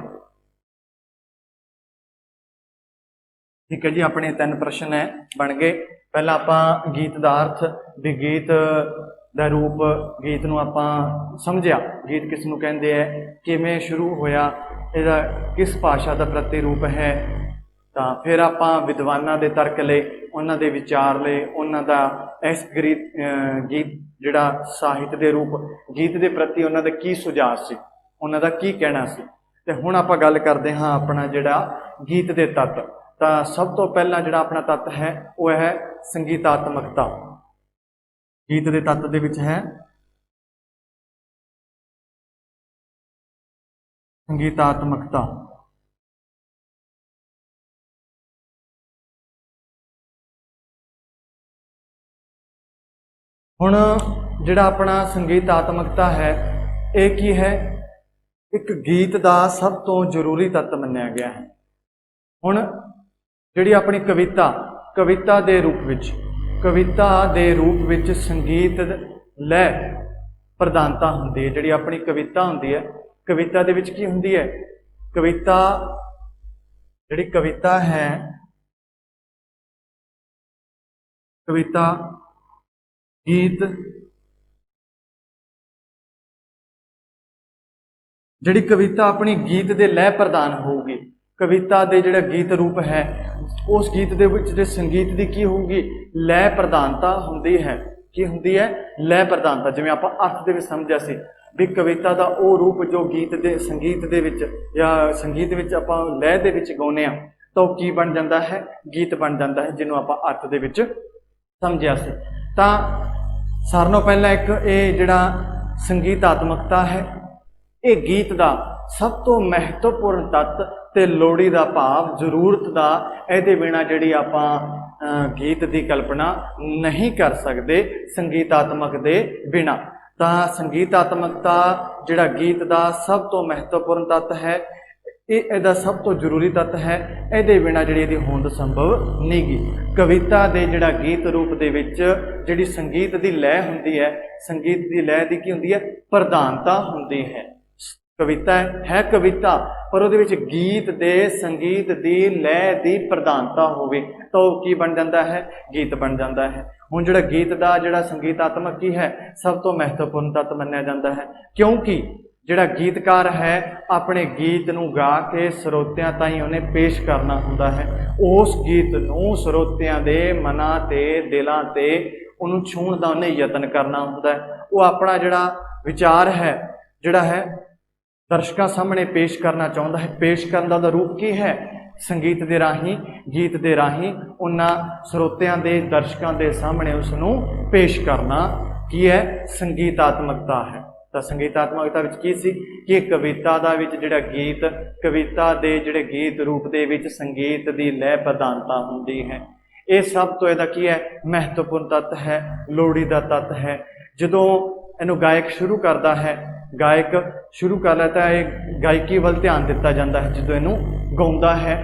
ਠੀਕ ਹੈ ਜੀ, ਆਪਣੇ 3 ਪ੍ਰਸ਼ਨ ਬਣ ਗਏ। ਪਹਿਲਾਂ ਆਪਾਂ ਗੀਤ ਦਾ ਅਰਥ, ਵੀ ਗੀਤ ਦਾ ਰੂਪ, ਗੀਤ ਨੂੰ ਆਪਾਂ ਸਮਝਿਆ, ਗੀਤ ਕਿਸ ਨੂੰ ਕਹਿੰਦੇ ਹੈ, ਕਿਵੇਂ ਸ਼ੁਰੂ ਹੋਇਆ, ਇਹਦਾ ਕਿਸ ਭਾਸ਼ਾ ਦਾ ਪ੍ਰਤੀਰੂਪ ਹੈ। ਤਾਂ ਫਿਰ ਆਪਾਂ ਵਿਦਵਾਨਾਂ ਦੇ ਤਰਕ ਲਏ, ਉਹਨਾਂ ਦੇ ਵਿਚਾਰ ਲਏ, ਉਹਨਾਂ ਦਾ ਇਸ ਗੀਤ ਜਿਹੜਾ ਸਾਹਿਤ ਦੇ ਰੂਪ, ਗੀਤ ਦੇ ਪ੍ਰਤੀ ਉਹਨਾਂ ਦਾ ਕੀ ਸੁਝਾਅ ਸੀ, ਉਹਨਾਂ ਦਾ ਕੀ ਕਹਿਣਾ ਸੀ। ਤੇ ਹੁਣ ਆਪਾਂ ਗੱਲ ਕਰਦੇ ਹਾਂ ਆਪਣਾ ਜਿਹੜਾ ਗੀਤ ਦੇ ਤੱਤ। ਤਾਂ ਸਭ ਤੋਂ ਪਹਿਲਾਂ ਜਿਹੜਾ ਆਪਣਾ ਤੱਤ ਹੈ ਉਹ ਹੈ ਸੰਗੀਤਾਤਮਕਤਾ। ਗੀਤ ਦੇ ਤੱਤ ਦੇ ਵਿੱਚ ਹੈ ਸੰਗੀਤਾਤਮਕਤਾ। ਹੁਣ ਜਿਹੜਾ ਆਪਣਾ ਸੰਗੀਤਾਤਮਕਤਾ ਹੈ ਇਹ ਕੀ ਹੈ, ਇੱਕ ਗੀਤ ਦਾ ਸਭ ਤੋਂ ਜ਼ਰੂਰੀ ਤੱਤ ਮੰਨਿਆ ਗਿਆ ਹੈ। ਹੁਣ ਜਿਹੜੀ ਆਪਣੀ ਕਵਿਤਾ ਦੇ ਰੂਪ ਵਿੱਚ ਸੰਗੀਤ ਲੈ ਪ੍ਰਧਾਨਤਾ ਹੁੰਦੀ ਹੈ। ਜਿਹੜੀ ਆਪਣੀ ਕਵਿਤਾ ਹੁੰਦੀ ਹੈ, ਕਵਿਤਾ ਦੇ ਵਿੱਚ ਕੀ ਹੁੰਦੀ ਹੈ, ਜਿਹੜੀ ਕਵਿਤਾ ਹੈ, ਕਵਿਤਾ ਗੀਤ, ਜਿਹੜੀ ਕਵਿਤਾ ਆਪਣੀ ਗੀਤ ਦੇ ਲੈ ਪ੍ਰਦਾਨ ਹੋਊਗੀ, ਕਵਿਤਾ ਦੇ ਜਿਹੜਾ ਗੀਤ ਰੂਪ ਹੈ ਉਸ ਗੀਤ ਦੇ ਵਿੱਚ ਜੇ ਸੰਗੀਤ ਦੀ ਕੀ ਹੋਊਗੀ, ਲੈ ਪ੍ਰਧਾਨਤਾ ਹੁੰਦੀ ਹੈ। ਕੀ ਹੁੰਦੀ ਹੈ, ਲੈ ਪ੍ਰਧਾਨਤਾ। ਜਿਵੇਂ ਆਪਾਂ ਅਰਥ ਦੇ ਵਿੱਚ ਸਮਝਿਆ ਸੀ ਵੀ ਕਵਿਤਾ ਦਾ ਉਹ ਰੂਪ ਜੋ ਗੀਤ ਦੇ ਸੰਗੀਤ ਦੇ ਵਿੱਚ ਜਾਂ ਸੰਗੀਤ ਵਿੱਚ ਆਪਾਂ ਲੈ ਦੇ ਵਿੱਚ ਗਾਉਂਦੇ ਹਾਂ ਤਾਂ ਉਹ ਕੀ ਬਣ ਜਾਂਦਾ ਹੈ, ਗੀਤ ਬਣ ਜਾਂਦਾ ਹੈ, ਜਿਹਨੂੰ ਆਪਾਂ ਅਰਥ ਦੇ ਵਿੱਚ ਸਮਝਿਆ ਸੀ। ਤਾਂ ਸਾਰਿਆਂ ਨਾਲੋਂ ਪਹਿਲਾਂ ਇੱਕ ਇਹ ਜਿਹੜਾ ਸੰਗੀਤਾਤਮਕਤਾ ਹੈ, ਇਹ ਗੀਤ ਦਾ ਸਭ ਤੋਂ ਮਹੱਤਵਪੂਰਨ ਤੱਤ ਤੇ ਲੋੜੀ ਦਾ ਭਾਵ, ਜ਼ਰੂਰਤ ਦਾ। ਇਹਦੇ ਬਿਨਾਂ ਜਿਹੜੀ ਆਪਾਂ ਗੀਤ ਦੀ ਕਲਪਨਾ ਨਹੀਂ ਕਰ ਸਕਦੇ ਸੰਗੀਤਾਤਮਕ ਦੇ ਬਿਨਾਂ। ਤਾਂ ਸੰਗੀਤਾਤਮਕਤਾ ਜਿਹੜਾ ਗੀਤ ਦਾ ਸਭ ਤੋਂ ਮਹੱਤਵਪੂਰਨ ਤੱਤ ਹੈ, ਇਹਦਾ ਸਭ ਤੋਂ ਜ਼ਰੂਰੀ ਤੱਤ ਹੈ। ਇਹਦੇ ਬਿਨਾਂ ਜਿਹੜੀ ਇਹਦੀ ਹੋਂਦ ਸੰਭਵ ਨਹੀਂ ਗੀ। ਕਵਿਤਾ ਦੇ ਜਿਹੜਾ ਗੀਤ ਰੂਪ ਦੇ ਵਿੱਚ ਜਿਹੜੀ ਸੰਗੀਤ ਦੀ ਲੈਅ ਹੁੰਦੀ ਹੈ, ਸੰਗੀਤ ਦੀ ਲੈਅ ਦੀ ਕੀ ਹੁੰਦੀ ਹੈ, ਪ੍ਰਧਾਨਤਾ ਹੁੰਦੀ ਹੈ। ਕਵਿਤਾ ਹੈ ਕਵਿਤਾ, ਪਰ ਉਹਦੇ ਵਿੱਚ ਗੀਤ ਦੇ ਸੰਗੀਤ ਦੀ ਲੈਅ ਦੀ ਪ੍ਰਧਾਨਤਾ ਹੋਵੇ ਤਾਂ ਉਹ ਕੀ ਬਣ ਜਾਂਦਾ ਹੈ, ਗੀਤ ਬਣ ਜਾਂਦਾ ਹੈ। ਹੁਣ ਜਿਹੜਾ ਗੀਤ ਦਾ ਜਿਹੜਾ ਸੰਗੀਤਾਤਮਕ ਕੀ ਹੈ, ਸਭ ਤੋਂ ਮਹੱਤਵਪੂਰਨ ਤੱਤ ਮੰਨਿਆ ਜਾਂਦਾ ਹੈ, ਕਿਉਂਕਿ ਜਿਹੜਾ ਗੀਤਕਾਰ ਹੈ ਆਪਣੇ ਗੀਤ ਨੂੰ ਗਾ ਕੇ ਸਰੋਤਿਆਂ ਤਾਈਂ ਉਹਨੇ ਪੇਸ਼ ਕਰਨਾ ਹੁੰਦਾ ਹੈ। ਉਸ ਗੀਤ ਨੂੰ ਸਰੋਤਿਆਂ ਦੇ ਮਨਾਂ ਤੇ ਦਿਲਾਂ ਤੇ ਉਹਨੂੰ ਛੂਹਣ ਦਾ ਉਹਨੇ ਯਤਨ ਕਰਨਾ ਹੁੰਦਾ ਹੈ। ਉਹ ਆਪਣਾ ਜਿਹੜਾ ਵਿਚਾਰ ਹੈ, ਜਿਹੜਾ ਹੈ ਦਰਸ਼ਕਾਂ ਸਾਹਮਣੇ ਪੇਸ਼ ਕਰਨਾ ਚਾਹੁੰਦਾ ਹੈ। ਪੇਸ਼ ਕਰਨ ਦਾ ਉਹਦਾ ਰੂਪ ਕੀ ਹੈ, ਸੰਗੀਤ ਦੇ ਰਾਹੀਂ, ਗੀਤ ਦੇ ਰਾਹੀਂ ਉਹਨਾਂ ਸਰੋਤਿਆਂ ਦੇ, ਦਰਸ਼ਕਾਂ ਦੇ ਸਾਹਮਣੇ ਉਸ ਨੂੰ ਪੇਸ਼ ਕਰਨਾ ਕੀ ਹੈ, ਸੰਗੀਤਾਤਮਕਤਾ ਹੈ। ਤਾਂ ਸੰਗੀਤਾਤਮਕਤਾ ਵਿੱਚ ਕੀ ਸੀ ਕਿ ਕਵਿਤਾ ਦਾ ਵਿੱਚ ਜਿਹੜਾ ਗੀਤ, ਕਵਿਤਾ ਦੇ ਜਿਹੜੇ ਗੀਤ ਰੂਪ ਦੇ ਵਿੱਚ ਸੰਗੀਤ ਦੀ ਲੈਅ ਪ੍ਰਧਾਨਤਾ ਹੁੰਦੀ ਹੈ। ਇਹ ਸਭ ਤੋਂ ਇਹਦਾ ਕੀ ਹੈ, ਮਹੱਤਵਪੂਰਨ ਤੱਤ ਹੈ, ਲੋੜੀ ਦਾ ਤੱਤ ਹੈ। ਜਦੋਂ ਇਹਨੂੰ ਗਾਇਕ ਸ਼ੁਰੂ ਕਰਦਾ ਹੈ, ਗਾਇਕ ਸ਼ੁਰੂ ਕਰ ਲੈਤਾ ਹੈ, ਗਾਇਕੀ ਵੱਲ ਧਿਆਨ ਦਿੱਤਾ ਜਾਂਦਾ ਹੈ। ਜਦੋਂ ਇਹਨੂੰ ਗਾਉਂਦਾ ਹੈ,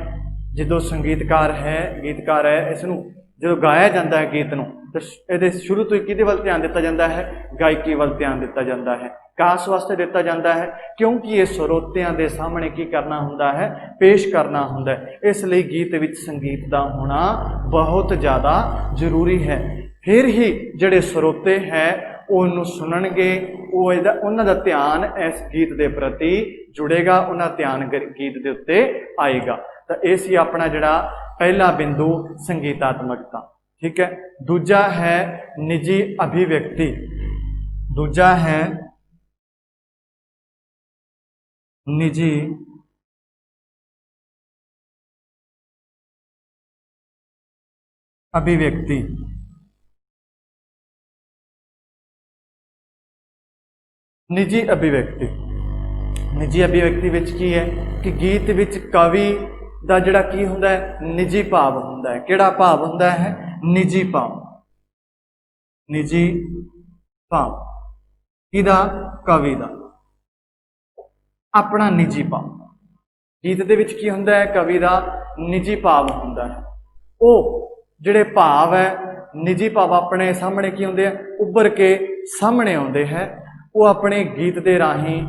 ਜਦੋਂ ਸੰਗੀਤਕਾਰ ਹੈ, ਗੀਤਕਾਰ ਹੈ, ਇਸ ਨੂੰ ਜਦੋਂ ਗਾਇਆ ਜਾਂਦਾ ਹੈ ਗੀਤ ਨੂੰ, ਤਾਂ ਇਹਦੇ ਸ਼ੁਰੂ ਤੋਂ ਹੀ ਕਿਹਦੇ ਵੱਲ ਧਿਆਨ ਦਿੱਤਾ ਜਾਂਦਾ ਹੈ, ਗਾਇਕੀ ਵੱਲ ਧਿਆਨ ਦਿੱਤਾ ਜਾਂਦਾ ਹੈ। ਕਾਸ ਵਾਸਤੇ ਦਿੱਤਾ ਜਾਂਦਾ ਹੈ ਕਿਉਂਕਿ ਇਹ ਸਰੋਤਿਆਂ ਦੇ ਸਾਹਮਣੇ ਕੀ ਕਰਨਾ ਹੁੰਦਾ ਹੈ, ਪੇਸ਼ ਕਰਨਾ ਹੁੰਦਾ ਹੈ। ਇਸ ਲਈ ਗੀਤ ਵਿੱਚ ਸੰਗੀਤ ਦਾ ਹੋਣਾ ਬਹੁਤ ਜ਼ਿਆਦਾ ਜ਼ਰੂਰੀ ਹੈ। ਫਿਰ ਹੀ ਜਿਹੜੇ ਸਰੋਤੇ ਹੈ ਉਹਨੂੰ ਸੁਣਨਗੇ, ਉਹਨਾਂ ਦਾ ਧਿਆਨ ਇਸ ਗੀਤ ਦੇ ਪ੍ਰਤੀ ਜੁੜੇਗਾ, ਉਹਨਾਂ ਦਾ ਧਿਆਨ ਗੀਤ ਦੇ ਉੱਤੇ ਆਏਗਾ। ਤਾਂ ਇਹ ਸੀ ਆਪਣਾ ਜਿਹੜਾ ਪਹਿਲਾ ਬਿੰਦੂ, ਸੰਗੀਤਾਤਮਕਤਾ। ਠੀਕ ਹੈ। ਦੂਜਾ ਹੈ ਨਿੱਜੀ ਅਭਿਵਿਅਕਤੀ। ਦੂਜਾ ਹੈ ਨਿੱਜੀ ਅਭਿਵਿਅਕਤੀ। ਨਿੱਜੀ ਅਭਿਵਿਅਕਤੀ, ਨਿੱਜੀ ਅਭਿਵਿਅਕਤੀ ਵਿੱਚ ਕੀ ਹੈ ਕਿ ਗੀਤ ਵਿੱਚ ਕਵੀ ਦਾ ਜਿਹੜਾ ਕੀ ਹੁੰਦਾ ਹੈ, ਨਿੱਜੀ ਭਾਵ ਹੁੰਦਾ ਹੈ। ਕਿਹੜਾ ਭਾਵ ਹੁੰਦਾ ਹੈ, ਨਿੱਜੀ ਭਾਵ। ਨਿੱਜੀ ਭਾਵ ਕਿਹਦਾ? ਕਵੀ ਦਾ। ਆਪਣਾ ਨਿੱਜੀ ਭਾਵ। ਗੀਤ ਦੇ ਵਿੱਚ ਕੀ ਹੁੰਦਾ ਹੈ? ਕਵੀ ਦਾ ਨਿੱਜੀ ਭਾਵ ਹੁੰਦਾ ਹੈ। ਉਹ ਜਿਹੜੇ ਭਾਵ ਹੈ, ਨਿੱਜੀ ਭਾਵ ਆਪਣੇ ਸਾਹਮਣੇ ਕੀ ਹੁੰਦੇ ਆ? ਉੱਭਰ ਕੇ ਸਾਹਮਣੇ ਆਉਂਦੇ ਹੈ। ਉਹ ਆਪਣੇ ਗੀਤ ਦੇ ਰਾਹੀਂ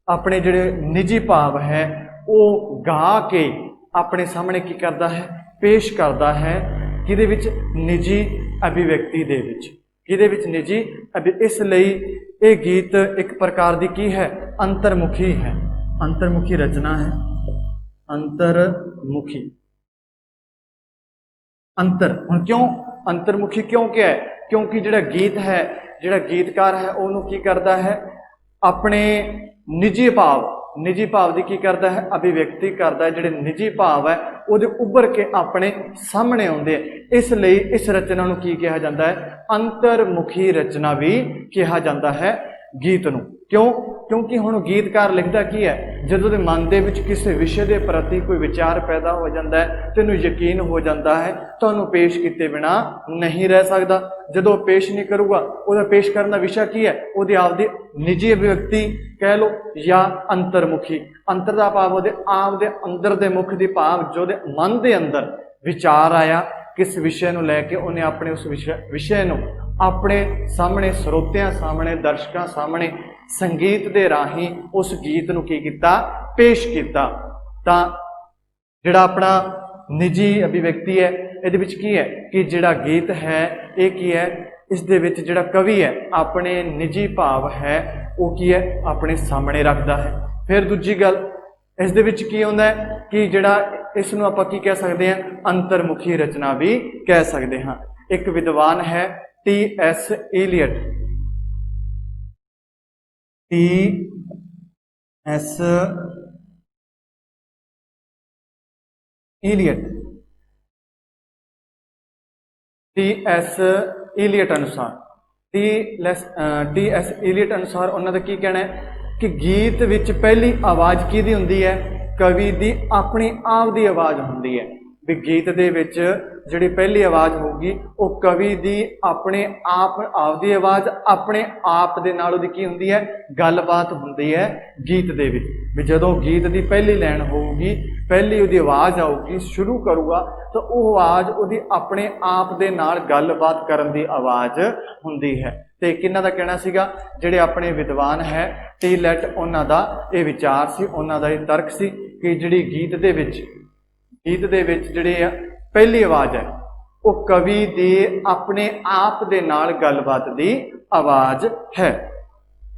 ਆਪਣੇ ਜਿਹੜੇ ਨਿੱਜੀ ਭਾਵ ਹੈ ਉਹ ਗਾ ਕੇ ਆਪਣੇ ਸਾਹਮਣੇ ਕੀ ਕਰਦਾ ਹੈ? ਪੇਸ਼ ਕਰਦਾ ਹੈ। ਕਿਹਦੇ ਵਿੱਚ? ਨਿੱਜੀ ਅਭਿਵਿਅਕਤੀ ਦੇ ਵਿੱਚ। ਕਿਹਦੇ ਵਿੱਚ? ਨਿੱਜੀ ਇਸ ਲਈ ਇਹ ਗੀਤ ਇੱਕ ਪ੍ਰਕਾਰ ਦੀ ਕੀ ਹੈ? ਅੰਤਰਮੁਖੀ ਹੈ। ਅੰਤਰਮੁਖੀ ਰਚਨਾ ਹੈ। ਅੰਤਰਮੁਖੀ। ਹੁਣ ਕਿਉਂ ਅੰਤਰਮੁਖੀ ਕਿਉਂ ਕਿਹਾ ਹੈ? ਕਿਉਂਕਿ ਜਿਹੜਾ ਗੀਤ ਹੈ, ਜਿਹੜਾ ਗੀਤਕਾਰ ਹੈ, ਉਹਨੂੰ ਕੀ ਕਰਦਾ ਹੈ? ਆਪਣੇ ਨਿੱਜੀ ਭਾਵ ਦੀ ਕੀ ਕਰਦਾ ਹੈ? ਅਭਿਵਿਅਕਤੀ ਕਰਦਾ ਹੈ। ਜਿਹੜੇ ਨਿੱਜੀ ਭਾਵ ਹੈ ਉਹਦੇ ਉੱਭਰ ਕੇ ਆਪਣੇ ਸਾਹਮਣੇ ਆਉਂਦੇ ਆ। ਇਸ ਲਈ ਇਸ ਰਚਨਾ ਨੂੰ ਕੀ ਕਿਹਾ ਜਾਂਦਾ ਹੈ? ਅੰਤਰਮੁਖੀ ਰਚਨਾ ਵੀ ਕਿਹਾ ਜਾਂਦਾ ਹੈ ਗੀਤ ਨੂੰ। ਕਿਉਂ? ਕਿਉਂਕਿ ਹੁਣ ਗੀਤਕਾਰ ਲਿਖਦਾ ਕੀ ਹੈ? ਜਦੋਂ ਦੇ ਮਨ ਦੇ ਵਿੱਚ ਕਿਸੇ ਵਿਸ਼ੇ ਦੇ ਪ੍ਰਤੀ ਕੋਈ ਵਿਚਾਰ ਪੈਦਾ ਹੋ ਜਾਂਦਾ ਹੈ, ਤੈਨੂੰ ਯਕੀਨ ਹੋ ਜਾਂਦਾ ਹੈ ਤੁਹਾਨੂੰ ਪੇਸ਼ ਕੀਤੇ ਬਿਨਾ ਨਹੀਂ ਰਹਿ ਸਕਦਾ। ਜਦੋਂ ਪੇਸ਼ ਨਹੀਂ ਕਰੂਗਾ, ਉਹਦਾ ਪੇਸ਼ ਕਰਨ ਦਾ ਵਿਸ਼ਾ ਕੀ ਹੈ? ਉਹਦੀ ਆਪਦੀ ਨਿੱਜੀ ਅਭਿਵਿਅਕਤੀ ਕਹਿ ਲਓ ਜਾਂ ਅੰਤਰਮੁਖੀ। ਅੰਤਰ ਦਾ ਭਾਵ ਉਹਦੇ ਆਪ ਦੇ ਅੰਦਰ ਦੇ ਮੁੱਖ ਦੀ ਭਾਵ, ਜੋ ਉਹਦੇ ਮਨ ਦੇ ਅੰਦਰ ਵਿਚਾਰ ਆਇਆ ਕਿਸ ਵਿਸ਼ੇ ਨੂੰ ਲੈ ਕੇ, ਉਹਨੇ ਆਪਣੇ ਉਸ ਵਿਸ਼ੇ ਨੂੰ ਆਪਣੇ ਸਾਹਮਣੇ, ਸਰੋਤਿਆਂ ਸਾਹਮਣੇ, ਦਰਸ਼ਕਾਂ ਸਾਹਮਣੇ ਸੰਗੀਤ ਦੇ ਰਾਹੀਂ ਉਸ ਗੀਤ ਨੂੰ ਕੀ ਕੀਤਾ? ਪੇਸ਼ ਕੀਤਾ। ਤਾਂ ਜਿਹੜਾ ਆਪਣਾ ਨਿੱਜੀ ਅਭਿਵਿਅਕਤੀ ਹੈ, ਇਹਦੇ ਵਿੱਚ ਕੀ ਹੈ ਕਿ ਜਿਹੜਾ ਗੀਤ ਹੈ ਇਹ ਕੀ ਹੈ? ਇਸ ਦੇ ਵਿੱਚ ਜਿਹੜਾ ਕਵੀ ਹੈ ਆਪਣੇ ਨਿੱਜੀ ਭਾਵ ਹੈ ਉਹ ਕੀ ਹੈ? ਆਪਣੇ ਸਾਹਮਣੇ ਰੱਖਦਾ ਹੈ। ਫਿਰ ਦੂਜੀ ਗੱਲ ਇਸ ਦੇ ਵਿੱਚ ਕੀ ਹੁੰਦਾ ਹੈ ਕਿ ਜਿਹੜਾ ਇਸ ਨੂੰ ਆਪਾਂ ਕੀ ਕਹਿ ਸਕਦੇ ਹਾਂ? ਅੰਤਰਮੁਖੀ ਰਚਨਾ ਵੀ ਕਹਿ ਸਕਦੇ ਹਾਂ। ਇੱਕ ਵਿਦਵਾਨ ਹੈ T.S. Elliot. T.S. Elliot. T.S. Elliot ਅਨੁਸਾਰ T.S. ਈਲੀਅਟ ਅਨੁਸਾਰ ਉਹਨਾਂ ਦਾ ਕੀ ਕਹਿਣਾ ਹੈ ਕਿ ਗੀਤ ਵਿੱਚ ਪਹਿਲੀ ਆਵਾਜ਼ ਕਿਹਦੀ ਹੁੰਦੀ ਹੈ? ਕਵੀ ਦੀ ਆਪਣੀ ਆਪ ਦੀ ਆਵਾਜ਼ ਹੁੰਦੀ ਹੈ। ਵੀ ਗੀਤ ਦੇ ਵਿੱਚ ਜਿਹੜੀ ਪਹਿਲੀ ਆਵਾਜ਼ ਹੋਊਗੀ ਉਹ ਕਵੀ ਦੀ ਆਪਣੇ ਆਪਦੀ ਆਵਾਜ਼, ਆਪਣੇ ਆਪ ਦੇ ਨਾਲ ਉਹਦੀ ਕੀ ਹੁੰਦੀ ਹੈ? ਗੱਲਬਾਤ ਹੁੰਦੀ ਹੈ ਗੀਤ ਦੇ ਵਿੱਚ। ਵੀ ਜਦੋਂ ਗੀਤ ਦੀ ਪਹਿਲੀ ਲਾਈਨ ਹੋਊਗੀ, ਪਹਿਲੀ ਉਹਦੀ ਆਵਾਜ਼ ਆਊਗੀ, ਸ਼ੁਰੂ ਕਰੂਗਾ, ਤਾਂ ਉਹ ਆਵਾਜ਼ ਉਹਦੀ ਆਪਣੇ ਆਪ ਦੇ ਨਾਲ ਗੱਲਬਾਤ ਕਰਨ ਦੀ ਆਵਾਜ਼ ਹੁੰਦੀ ਹੈ। ਤੇ ਕਿਹਨਾਂ ਦਾ ਕਹਿਣਾ ਸੀਗਾ? ਜਿਹੜੇ ਆਪਣੇ ਵਿਦਵਾਨ ਹੈ ਟੀ.ਲੈਟ, ਉਹਨਾਂ ਦਾ ਇਹ ਵਿਚਾਰ ਸੀ, ਉਹਨਾਂ ਦਾ ਇਹ ਤਰਕ ਸੀ ਕਿ ਜਿਹੜੀ ਗੀਤ ਦੇ ਵਿੱਚ ਜਿਹੜੇ ਆ ਪਹਿਲੀ ਆਵਾਜ਼ ਹੈ ਉਹ ਕਵੀ ਦੇ ਆਪਣੇ ਆਪ ਦੇ ਨਾਲ ਗੱਲਬਾਤ ਦੀ ਆਵਾਜ਼ ਹੈ।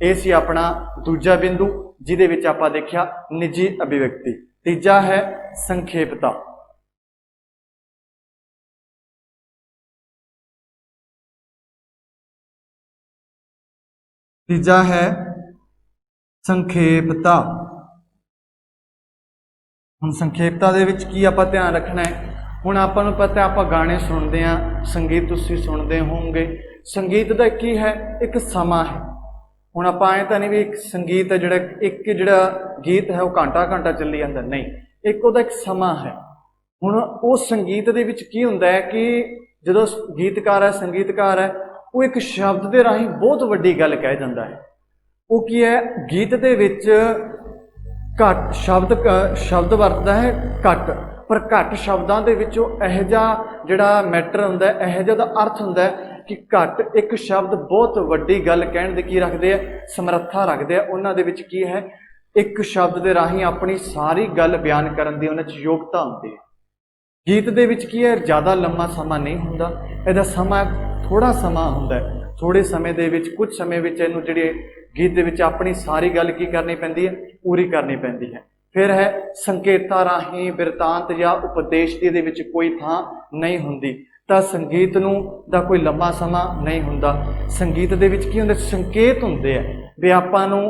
ਇਹ ਸੀ ਆਪਣਾ ਦੂਜਾ ਬਿੰਦੂ, ਜਿਹਦੇ ਵਿੱਚ ਆਪਾਂ ਦੇਖਿਆ ਨਿੱਜੀ ਅਭਿਵਿਅਕਤੀ। ਤੀਜਾ ਹੈ ਸੰਖੇਪਤਾ। ਤੀਜਾ ਹੈ ਸੰਖੇਪਤਾ। ਹੁਣ ਸੰਖੇਪਤਾ ਦੇ ਵਿੱਚ ਕੀ ਆਪਾਂ ਧਿਆਨ ਰੱਖਣਾ ਹੈ? ਹੁਣ ਆਪਾਂ ਨੂੰ ਪਤਾ, ਆਪਾਂ ਗਾਣੇ ਸੁਣਦੇ ਹਾਂ, ਸੰਗੀਤ ਤੁਸੀਂ ਸੁਣਦੇ ਹੋਵੋਗੇ। ਸੰਗੀਤ ਦਾ ਕੀ ਹੈ? ਇੱਕ ਸਮਾਂ ਹੈ। ਹੁਣ ਆਪਾਂ ਐਂ ਤਾਂ ਨਹੀਂ ਵੀ ਇੱਕ ਸੰਗੀਤ ਹੈ ਜਿਹੜਾ ਗੀਤ ਹੈ ਉਹ ਘੰਟਾ ਚੱਲੀ ਜਾਂਦਾ, ਨਹੀਂ। ਇੱਕ ਉਹਦਾ ਇੱਕ ਸਮਾਂ ਹੈ। ਹੁਣ ਉਹ ਸੰਗੀਤ ਦੇ ਵਿੱਚ ਕੀ ਹੁੰਦਾ ਹੈ ਕਿ ਜਦੋਂ ਸੰਗੀਤਕਾਰ ਹੈ ਉਹ ਇੱਕ ਸ਼ਬਦ ਦੇ ਰਾਹੀਂ ਬਹੁਤ ਵੱਡੀ ਗੱਲ ਕਹਿ ਜਾਂਦਾ ਹੈ। ਉਹ ਕੀ ਹੈ? ਗੀਤ ਦੇ ਵਿੱਚ ਘੱਟ ਸ਼ਬਦ ਵਰਤਦਾ ਹੈ, ਘੱਟ, ਪਰ ਘੱਟ ਸ਼ਬਦਾਂ ਦੇ ਵਿੱਚੋਂ ਇਹੋ ਜਿਹਾ ਜਿਹੜਾ ਮੈਟਰ ਹੁੰਦਾ ਹੈ, ਇਹੋ ਜਿਹਾ ਦਾ ਅਰਥ ਹੁੰਦਾ ਹੈ ਕਿ ਘੱਟ ਇੱਕ ਸ਼ਬਦ ਬਹੁਤ ਵੱਡੀ ਗੱਲ ਕਹਿਣ ਦੀ ਕੀ ਰੱਖਦੇ ਆ? ਸਮਰੱਥਾ ਰੱਖਦੇ ਆ। ਉਹਨਾਂ ਦੇ ਵਿੱਚ ਕੀ ਹੈ? ਇੱਕ ਸ਼ਬਦ ਦੇ ਰਾਹੀਂ ਆਪਣੀ ਸਾਰੀ ਗੱਲ ਬਿਆਨ ਕਰਨ ਦੀ ਉਹਨਾਂ 'ਚ ਯੋਗਤਾ ਹੁੰਦੀ ਹੈ। ਗੀਤ ਦੇ ਵਿੱਚ ਕੀ ਹੈ? ਜ਼ਿਆਦਾ ਲੰਮਾ ਸਮਾਂ ਨਹੀਂ ਹੁੰਦਾ, ਇਹਦਾ ਸਮਾਂ ਥੋੜਾ ਸਮਾਂ ਹੁੰਦਾ ਹੈ। ਥੋੜੇ ਸਮੇਂ ਦੇ ਵਿੱਚ, ਕੁਝ ਸਮੇਂ ਵਿੱਚ ਇਹਨੂੰ ਜਿਹੜੇ ਗੀਤ ਦੇ ਵਿੱਚ ਆਪਣੀ ਸਾਰੀ ਗੱਲ ਕੀ ਕਰਨੀ ਪੈਂਦੀ ਹੈ? ਪੂਰੀ ਕਰਨੀ ਪੈਂਦੀ ਹੈ। ਫਿਰ ਹੈ ਸੰਕੇਤਾਂ ਰਾਹੀਂ ਬਿਰਤਾਂਤ ਜਾਂ ਉਪਦੇਸ਼ ਦੀ ਇਹਦੇ ਵਿੱਚ ਕੋਈ ਥਾਂ ਨਹੀਂ ਹੁੰਦੀ। ਤਾਂ ਸੰਗੀਤ ਨੂੰ ਦਾ ਕੋਈ ਲੰਮਾ ਸਮਾਂ ਨਹੀਂ ਹੁੰਦਾ। ਸੰਗੀਤ ਦੇ ਵਿੱਚ ਕੀ ਹੁੰਦਾ? ਸੰਕੇਤ ਹੁੰਦੇ ਆ ਵੀ ਆਪਾਂ ਨੂੰ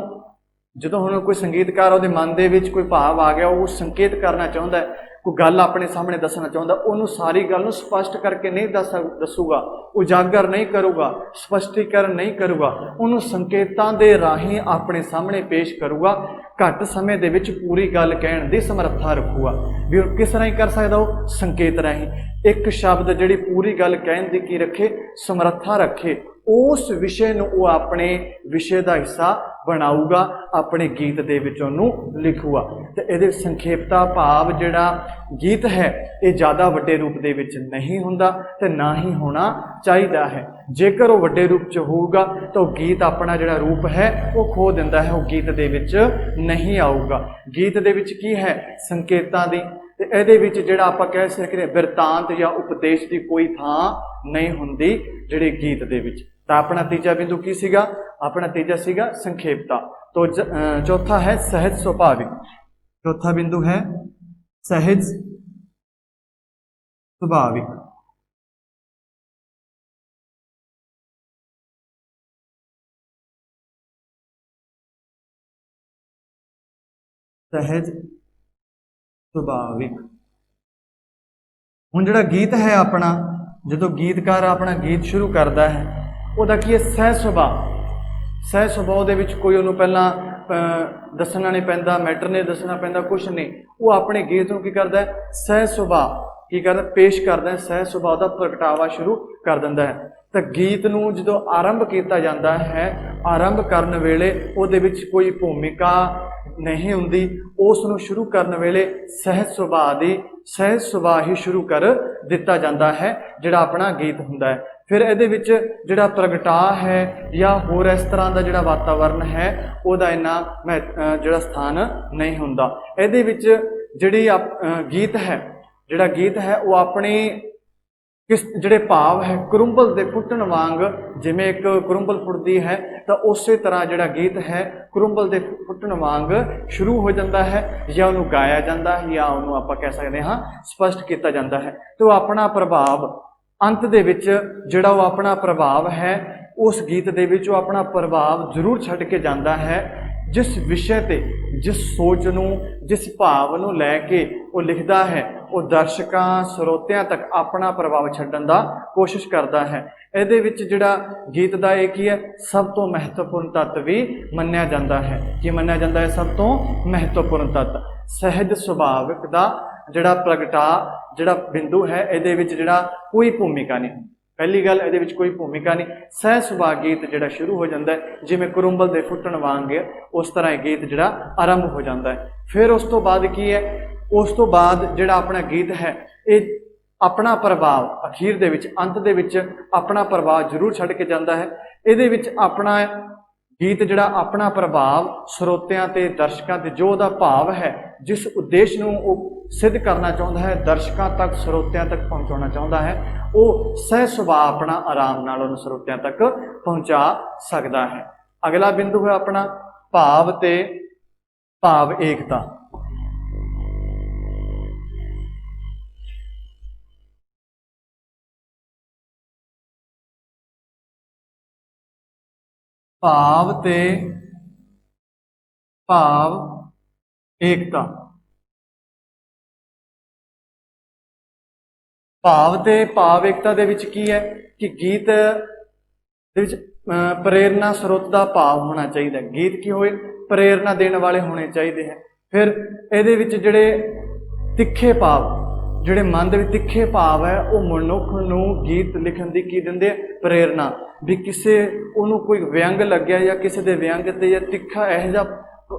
ਜਦੋਂ ਹੁਣ ਕੋਈ ਸੰਗੀਤਕਾਰ ਉਹਦੇ ਮਨ ਦੇ ਵਿੱਚ ਕੋਈ ਭਾਵ ਆ ਗਿਆ, ਉਹ ਸੰਕੇਤ ਕਰਨਾ ਚਾਹੁੰਦਾ ਹੈ, ਕੋਈ ਗੱਲ ਆਪਣੇ ਸਾਹਮਣੇ ਦੱਸਣਾ ਚਾਹੁੰਦਾ, ਉਹਨੂੰ ਸਾਰੀ ਗੱਲ ਨੂੰ ਸਪਸ਼ਟ ਕਰਕੇ ਨਹੀਂ ਦੱਸੂਗਾ, ਉਜਾਗਰ ਨਹੀਂ ਕਰੂਗਾ, ਸਪਸ਼ਟੀਕਰਨ ਨਹੀਂ ਕਰੂਗਾ, ਉਹਨੂੰ ਸੰਕੇਤਾਂ ਦੇ ਰਾਹੀਂ ਆਪਣੇ ਸਾਹਮਣੇ ਪੇਸ਼ ਕਰੂਗਾ। ਘੱਟ ਸਮੇਂ ਦੇ ਵਿੱਚ ਪੂਰੀ ਗੱਲ ਕਹਿਣ ਦੀ ਸਮਰੱਥਾ ਰੱਖੂਗਾ। ਵੀ ਉਹ ਕਿਸ ਤਰ੍ਹਾਂ ਹੀ ਕਰ ਸਕਦਾ? ਉਹ ਸੰਕੇਤ ਰਾਹੀਂ ਇੱਕ ਸ਼ਬਦ ਜਿਹੜੀ ਪੂਰੀ ਗੱਲ ਕਹਿਣ ਦੀ ਕੀ ਰੱਖੇ? ਸਮਰੱਥਾ ਰੱਖੇ। उस विषय नूं वो अपने विषय का हिस्सा बनाऊगा, अपने गीत दे विच उहनूं लिखूगा। तो ये संखेपता भाव जिहड़ा गीत है ये ज़्यादा वड्डे रूप दे विच नहीं हुंदा ते ना ही होना चाहिदा है। जेकर वो वड्डे रूप च होऊगा तो गीत अपना जिहड़ा रूप है वो खो दिंदा है, वो गीत दे विच नहीं आऊगा। गीत दे विच की है संकेतां दी ते इहदे विच जिहड़ा आपां कह सकदे बिरतांत या उपदेश की कोई थां नहीं हुंदी जिहड़े गीत दे विच। तो अपना तीजा बिंदु की सीगा? अपना तीजा सीगा संखेपता। तो चौथा है सहज स्वाभाविक। चौथा बिंदु है सहज स्वाभाविक। सहज सुभाविक। हुण जिहड़ा गीत है अपना, जो गीतकार अपना गीत शुरू करता है वह की है सहज सुभाव। सहज सुभाव दे विच कोई उन्होंने पहला दसना नहीं पैंदा, मैटर नहीं दसना पैंदा, कुछ नहीं। वो अपने गीत नूं की करता है सहज सुभाव की करता पेश करता है, सहज सुभाव का प्रगटावा शुरू कर दिंदा है। तो गीत नूं जो आरंभ किया जाता है, आरंभ करन वेले उहदे विच कोई भूमिका नहीं हुंदी, उस नूं शुरू करन वेले सहज सुभाव दी सहज सुभाव ही शुरू कर दिता जाता है जिहड़ा अपना गीत हुंदा है। फिर इहदे विच जिहड़ा प्रगटा है या होर इस तरह का जिहड़ा वातावरण है उहदा इन्ना जिहड़ा स्थान नहीं हुंदा। इहदे विच जिहड़ी गीत है, जिहड़ा गीत है वो अपनी किस जिहड़े भाव है कुरुंबल दे फुटण वांग, जिवें एक कुरुंबल फुटदी है तो उस तरह जिहड़ा गीत है कुरुंबल दे फुटण वांग शुरू हो जाता है, या उन्होंने गाया जाता है या उन्होंने आपां कह सकते हाँ स्पष्ट किया जाता है। तो अपना प्रभाव अंत दे विच जिहड़ा वो अपना प्रभाव है उस गीत दे विच वो अपना प्रभाव जरूर छड्ड के जाता है। जिस विषय ते जिस सोच नूं जिस भाव नूं लैके वो लिखता है वो दर्शकों ਸਰੋਤਿਆਂ तक अपना प्रभाव छड्डण दा कोशिश करता है। इहदे विच जिहड़ा गीत दा एक ही है सब तो महत्वपूर्ण तत्व भी मन्निया जाता है। कि मन्निया जाता है सब तो महत्वपूर्ण तत्व सहज सुभाविक दा जिहड़ा प्रगटा जिहड़ा बिंदु है, इहदे विच जिहड़ा कोई भूमिका नहीं। पहली गल इहदे विच कोई भूमिका नहीं, सहज सुभाव गीत जिहड़ा शुरू हो जाता है, जिवें कुरुंबल दे फुटण वांग उस तरह गीत जिहड़ा आरंभ हो जाता है। फिर उस तो बाद की है, उस तो बाद जिहड़ा अपना गीत है ये अपना प्रभाव अखीर दे विच अंत दे विच अपना प्रभाव जरूर छड्ड के जाता है। इहदे विच अपना गीत जिहड़ा अपना प्रभाव ਸਰੋਤਿਆਂ ते दर्शकों ते जो उहदा भाव है जिस उद्देश्य नूं वो सिद्ध करना चाहता है, दर्शकों तक ਸਰੋਤਿਆਂ तक पहुँचाना चाहता है, वो सहज सुभाव अपना आराम नाल उन्हें ਸਰੋਤਿਆਂ तक पहुँचा सकता है। अगला बिंदु है अपना भाव ते भाव एकता। भाव ते भाव एकता। भाव ते भाव एकता दे विच की है कि गीत दे विच प्रेरणा स्रोत का भाव होना चाहिए। गीत की होए प्रेरणा देने वाले होने चाहिए हैं। फिर इहदे विच जिहड़े तिखे भाव जिहड़े मन दे विच तिखे भाव है वो मनुख नूं गीत लिखण दी की दिंदे प्रेरणा। भी किसी उन्होंने कोई व्यंग लग्या या किसी के व्यंग ते या तिखा इहो जिहा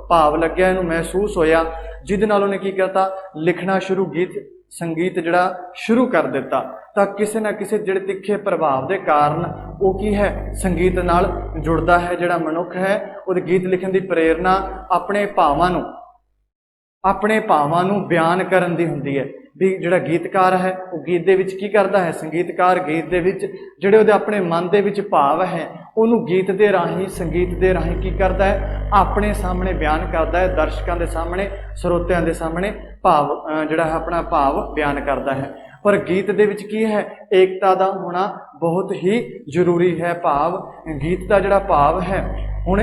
भाव लग्या इहनूं महसूस होया जिहदे नाल उन्हें की करता लिखना शुरू गीत संगीत जिहड़ा शुरू कर दिता। तो किसी ना किसी जिहड़े तिखे प्रभाव के कारण वो की है संगीत नाल जुड़दा है। जिहड़ा मनुख है वो गीत लिखण दी प्रेरणा अपने भावां नूं बयान करन दी हुंदी है। भी जिहड़ा गीतकार है वो गीत दे विच की करदा है, संगीतकार गीत दे विच जिहड़े उहदे अपने मन दे विच भाव है उहनूं गीत दे राहीं संगीत दे राहीं की करदा है अपने सामने बयान करदा है, दर्शकों के सामने ਸਰੋਤਿਆਂ के सामने भाव जिहड़ा है अपना भाव बयान करदा है। पर गीत दे विच की है एकता दा होना बहुत ही जरूरी है। भाव गीत का जिहड़ा भाव है हुण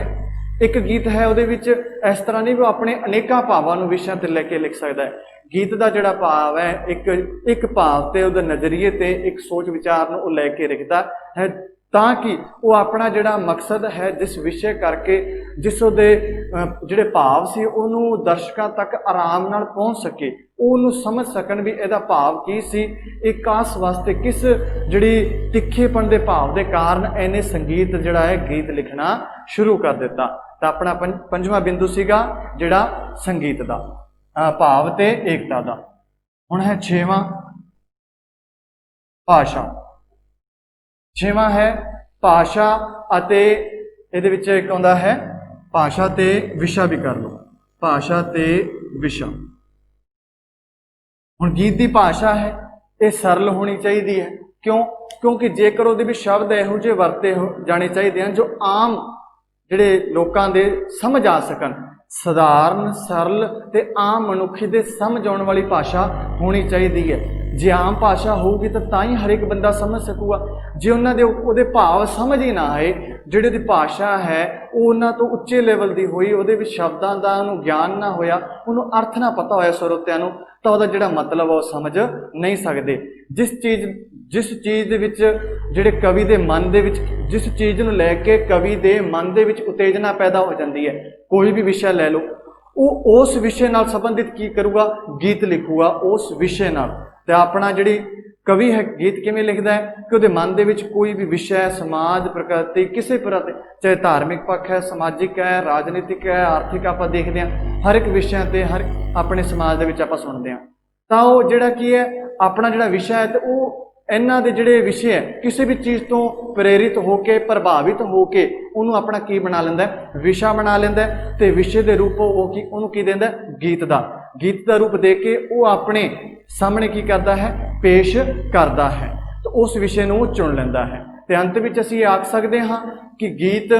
एक गीत है उहदे विच इस तरह नहीं वो अपने अनेकां भावां नूं विषयां ते लैके लिख सकदा है। गीत का जिहड़ा भाव है एक भाव ते उहदे नज़रिए ते एक सोच विचार नूं लैके लिखदा है। ਤਾਂ ਕਿ ਉਹ ਆਪਣਾ ਜਿਹੜਾ ਮਕਸਦ ਹੈ, ਜਿਸ ਵਿਸ਼ੇ ਕਰਕੇ, ਜਿਸ ਉਹਦੇ ਜਿਹੜੇ ਭਾਵ ਸੀ ਉਹਨੂੰ ਦਰਸ਼ਕਾਂ ਤੱਕ ਆਰਾਮ ਨਾਲ ਪਹੁੰਚ ਸਕੇ, ਉਹ ਉਹਨੂੰ ਸਮਝ ਸਕਣ ਵੀ ਇਹਦਾ ਭਾਵ ਕੀ ਸੀ, ਇਹ ਕਾਸ ਵਾਸਤੇ ਕਿਸ ਜਿਹੜੀ ਤਿੱਖੇਪਣ ਦੇ ਭਾਵ ਦੇ ਕਾਰਨ ਇਹਨੇ ਸੰਗੀਤ ਜਿਹੜਾ ਹੈ ਗੀਤ ਲਿਖਣਾ ਸ਼ੁਰੂ ਕਰ ਦਿੱਤਾ। ਤਾਂ ਆਪਣਾ ਪੰਜਵਾਂ ਬਿੰਦੂ ਸੀਗਾ ਜਿਹੜਾ ਸੰਗੀਤ ਦਾ ਭਾਵ ਤੇ ਏਕਤਾ ਦਾ। ਹੁਣ ਹੈ ਛੇਵਾਂ ਭਾਸ਼ਾ। ਛੇਵਾਂ ਹੈ ਭਾਸ਼ਾ ਅਤੇ ਇਹਦੇ ਵਿੱਚ ਇੱਕ ਆਉਂਦਾ ਹੈ ਭਾਸ਼ਾ ਤੇ ਵਿਸ਼ਾ ਵੀ ਕਰ ਲਓ, ਭਾਸ਼ਾ ਤੇ ਵਿਸ਼ਾ। ਹੁਣ ਗੀਤ ਦੀ ਭਾਸ਼ਾ ਹੈ ਇਹ ਸਰਲ ਹੋਣੀ ਚਾਹੀਦੀ ਹੈ। ਕਿਉਂਕਿ ਜੇਕਰ ਉਹਦੇ ਵਿੱਚ ਸ਼ਬਦ ਇਹੋ ਜਿਹੇ ਵਰਤੇ ਜਾਣੇ ਚਾਹੀਦੇ ਹਨ ਜੋ ਆਮ ਜਿਹੜੇ ਲੋਕਾਂ ਦੇ ਸਮਝ ਆ ਸਕਣ, ਸਧਾਰਨ, ਸਰਲ ਤੇ ਆਮ ਮਨੁੱਖ ਦੇ ਸਮਝ ਆਉਣ ਵਾਲੀ ਭਾਸ਼ਾ ਹੋਣੀ ਚਾਹੀਦੀ ਹੈ। ਜੇ ਆਮ ਭਾਸ਼ਾ ਹੋਊਗੀ ਤਾਂ ਹੀ ਹਰ ਇੱਕ ਬੰਦਾ ਸਮਝ ਸਕੂਗਾ। ਜੇ ਉਹਦੇ ਭਾਵ ਸਮਝ ਹੀ ਨਾ ਆਏ, ਜਿਹੜੀ ਉਹਦੀ ਭਾਸ਼ਾ ਹੈ ਉਹ ਉਹਨਾਂ ਤੋਂ ਉੱਚੇ ਲੈਵਲ ਦੀ ਹੋਈ, ਉਹਦੇ ਵਿੱਚ ਸ਼ਬਦਾਂ ਦਾ ਉਹਨੂੰ ਗਿਆਨ ਨਾ ਹੋਇਆ, ਉਹਨੂੰ ਅਰਥ ਨਾ ਪਤਾ ਹੋਇਆ ਸਰੋਤਿਆਂ ਨੂੰ, ਤਾਂ ਉਹਦਾ ਜਿਹੜਾ ਮਤਲਬ ਉਹ ਸਮਝ ਨਹੀਂ ਸਕਦੇ। ਜਿਸ ਚੀਜ਼ ਦੇ ਵਿੱਚ ਜਿਹੜੇ ਕਵੀ ਦੇ ਮਨ ਦੇ ਵਿੱਚ, ਜਿਸ ਚੀਜ਼ ਨੂੰ ਲੈ ਕੇ ਕਵੀ ਦੇ ਮਨ ਦੇ ਵਿੱਚ ਉਤੇਜਨਾ ਪੈਦਾ ਹੋ ਜਾਂਦੀ ਹੈ, ਕੋਈ ਵੀ ਵਿਸ਼ਾ ਲੈ ਲਓ, ਉਹ ਉਸ ਵਿਸ਼ੇ ਨਾਲ ਸੰਬੰਧਿਤ ਕੀ ਕਰੂਗਾ, ਗੀਤ ਲਿਖੂਗਾ ਉਸ ਵਿਸ਼ੇ ਨਾਲ। ਤੇ ਆਪਣਾ ਜਿਹੜੀ ਕਵੀ ਹੈ ਗੀਤ ਕਿਵੇਂ ਲਿਖਦਾ ਹੈ ਕਿ ਉਹਦੇ ਮਨ ਦੇ ਵਿੱਚ ਕੋਈ ਵੀ ਵਿਸ਼ਾ, ਸਮਾਜ, ਪ੍ਰਕਿਰਤੀ, ਕਿਸੇ ਪ੍ਰਤੀ, ਚਾਹੇ ਧਾਰਮਿਕ ਪੱਖ ਹੈ, ਸਮਾਜਿਕ ਹੈ, ਰਾਜਨੀਤਿਕ ਹੈ, ਆਰਥਿਕ, ਆਪਾਂ ਦੇਖਦੇ ਹਾਂ ਹਰ ਇੱਕ ਵਿਸ਼ਿਆਂ ਤੇ ਹਰ ਆਪਣੇ ਸਮਾਜ ਦੇ ਵਿੱਚ ਆਪਾਂ ਸੁਣਦੇ ਹਾਂ। ਤਾਂ ਉਹ ਜਿਹੜਾ ਕੀ ਹੈ ਆਪਣਾ ਜਿਹੜਾ ਵਿਸ਼ਾ ਹੈ, ਤੇ ਉਹ ਇਹਨਾਂ ਦੇ ਜਿਹੜੇ ਵਿਸ਼ੇ ਹੈ ਕਿਸੇ ਵੀ ਚੀਜ਼ ਤੋਂ ਪ੍ਰੇਰਿਤ ਹੋ ਕੇ, ਪ੍ਰਭਾਵਿਤ ਹੋ ਕੇ ਉਹਨੂੰ ਆਪਣਾ ਕੀ ਬਣਾ ਲੈਂਦਾ, ਵਿਸ਼ਾ ਬਣਾ ਲੈਂਦਾ। ਤੇ ਵਿਸ਼ੇ ਦੇ ਰੂਪ ਉਹਨੂੰ ਕੀ ਦਿੰਦਾ, ਗੀਤ ਦਾ ਰੂਪ ਦੇ ਕੇ ਉਹ ਆਪਣੇ ਸਾਹਮਣੇ ਕੀ ਕਰਦਾ ਹੈ, ਪੇਸ਼ ਕਰਦਾ ਹੈ, ਤੇ ਉਸ ਵਿਸ਼ੇ ਨੂੰ ਚੁਣ ਲੈਂਦਾ ਹੈ। ਤੇ ਅੰਤ ਵਿੱਚ ਅਸੀਂ ਇਹ ਆਖ ਸਕਦੇ ਹਾਂ ਕਿ ਗੀਤ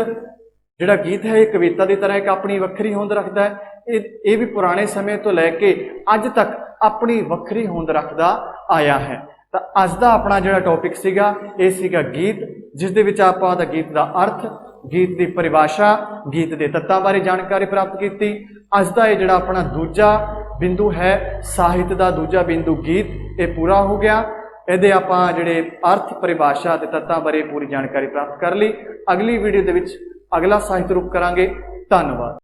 ਹੈ ਇਹ ਕਵਿਤਾ ਦੀ ਤਰ੍ਹਾਂ ਇੱਕ ਆਪਣੀ ਵੱਖਰੀ ਹੋਂਦ ਰੱਖਦਾ ਹੈ। ਇਹ ਵੀ ਪੁਰਾਣੇ ਸਮੇਂ ਤੋਂ ਲੈ ਕੇ ਅੱਜ ਤੱਕ ਆਪਣੀ ਵੱਖਰੀ ਹੋਂਦ ਰੱਖਦਾ ਆਇਆ ਹੈ। ਤਾਂ ਅੱਜ ਦਾ ਆਪਣਾ ਜਿਹੜਾ ਟੌਪਿਕ ਸੀਗਾ ਇਹ ਸੀਗਾ ਗੀਤ, ਜਿਸ ਦੇ ਵਿੱਚ ਆਪਾਂ ਦਾ ਗੀਤ ਦਾ ਅਰਥ, ਗੀਤ ਦੀ ਪਰਿਭਾਸ਼ਾ, ਗੀਤ ਦੇ ਤੱਤਾਂ ਬਾਰੇ ਜਾਣਕਾਰੀ ਪ੍ਰਾਪਤ ਕੀਤੀ। ਅੱਜ ਦਾ ਇਹ ਜਿਹੜਾ ਆਪਣਾ ਦੂਜਾ ਬਿੰਦੂ ਹੈ ਸਾਹਿਤ ਦਾ ਦੂਜਾ ਬਿੰਦੂ ਗੀਤ, ਇਹ ਪੂਰਾ ਹੋ ਗਿਆ। ਇਹਦੇ ਆਪਾਂ ਜਿਹੜੇ ਅਰਥ, ਪਰਿਭਾਸ਼ਾ ਤੇ ਤੱਤਾਂ ਬਾਰੇ ਪੂਰੀ ਜਾਣਕਾਰੀ ਪ੍ਰਾਪਤ ਕਰ ਲਈ। ਅਗਲੀ ਵੀਡੀਓ ਦੇ ਵਿੱਚ ਅਗਲਾ ਸਾਹਿਤ ਰੂਪ ਕਰਾਂਗੇ। ਧੰਨਵਾਦ।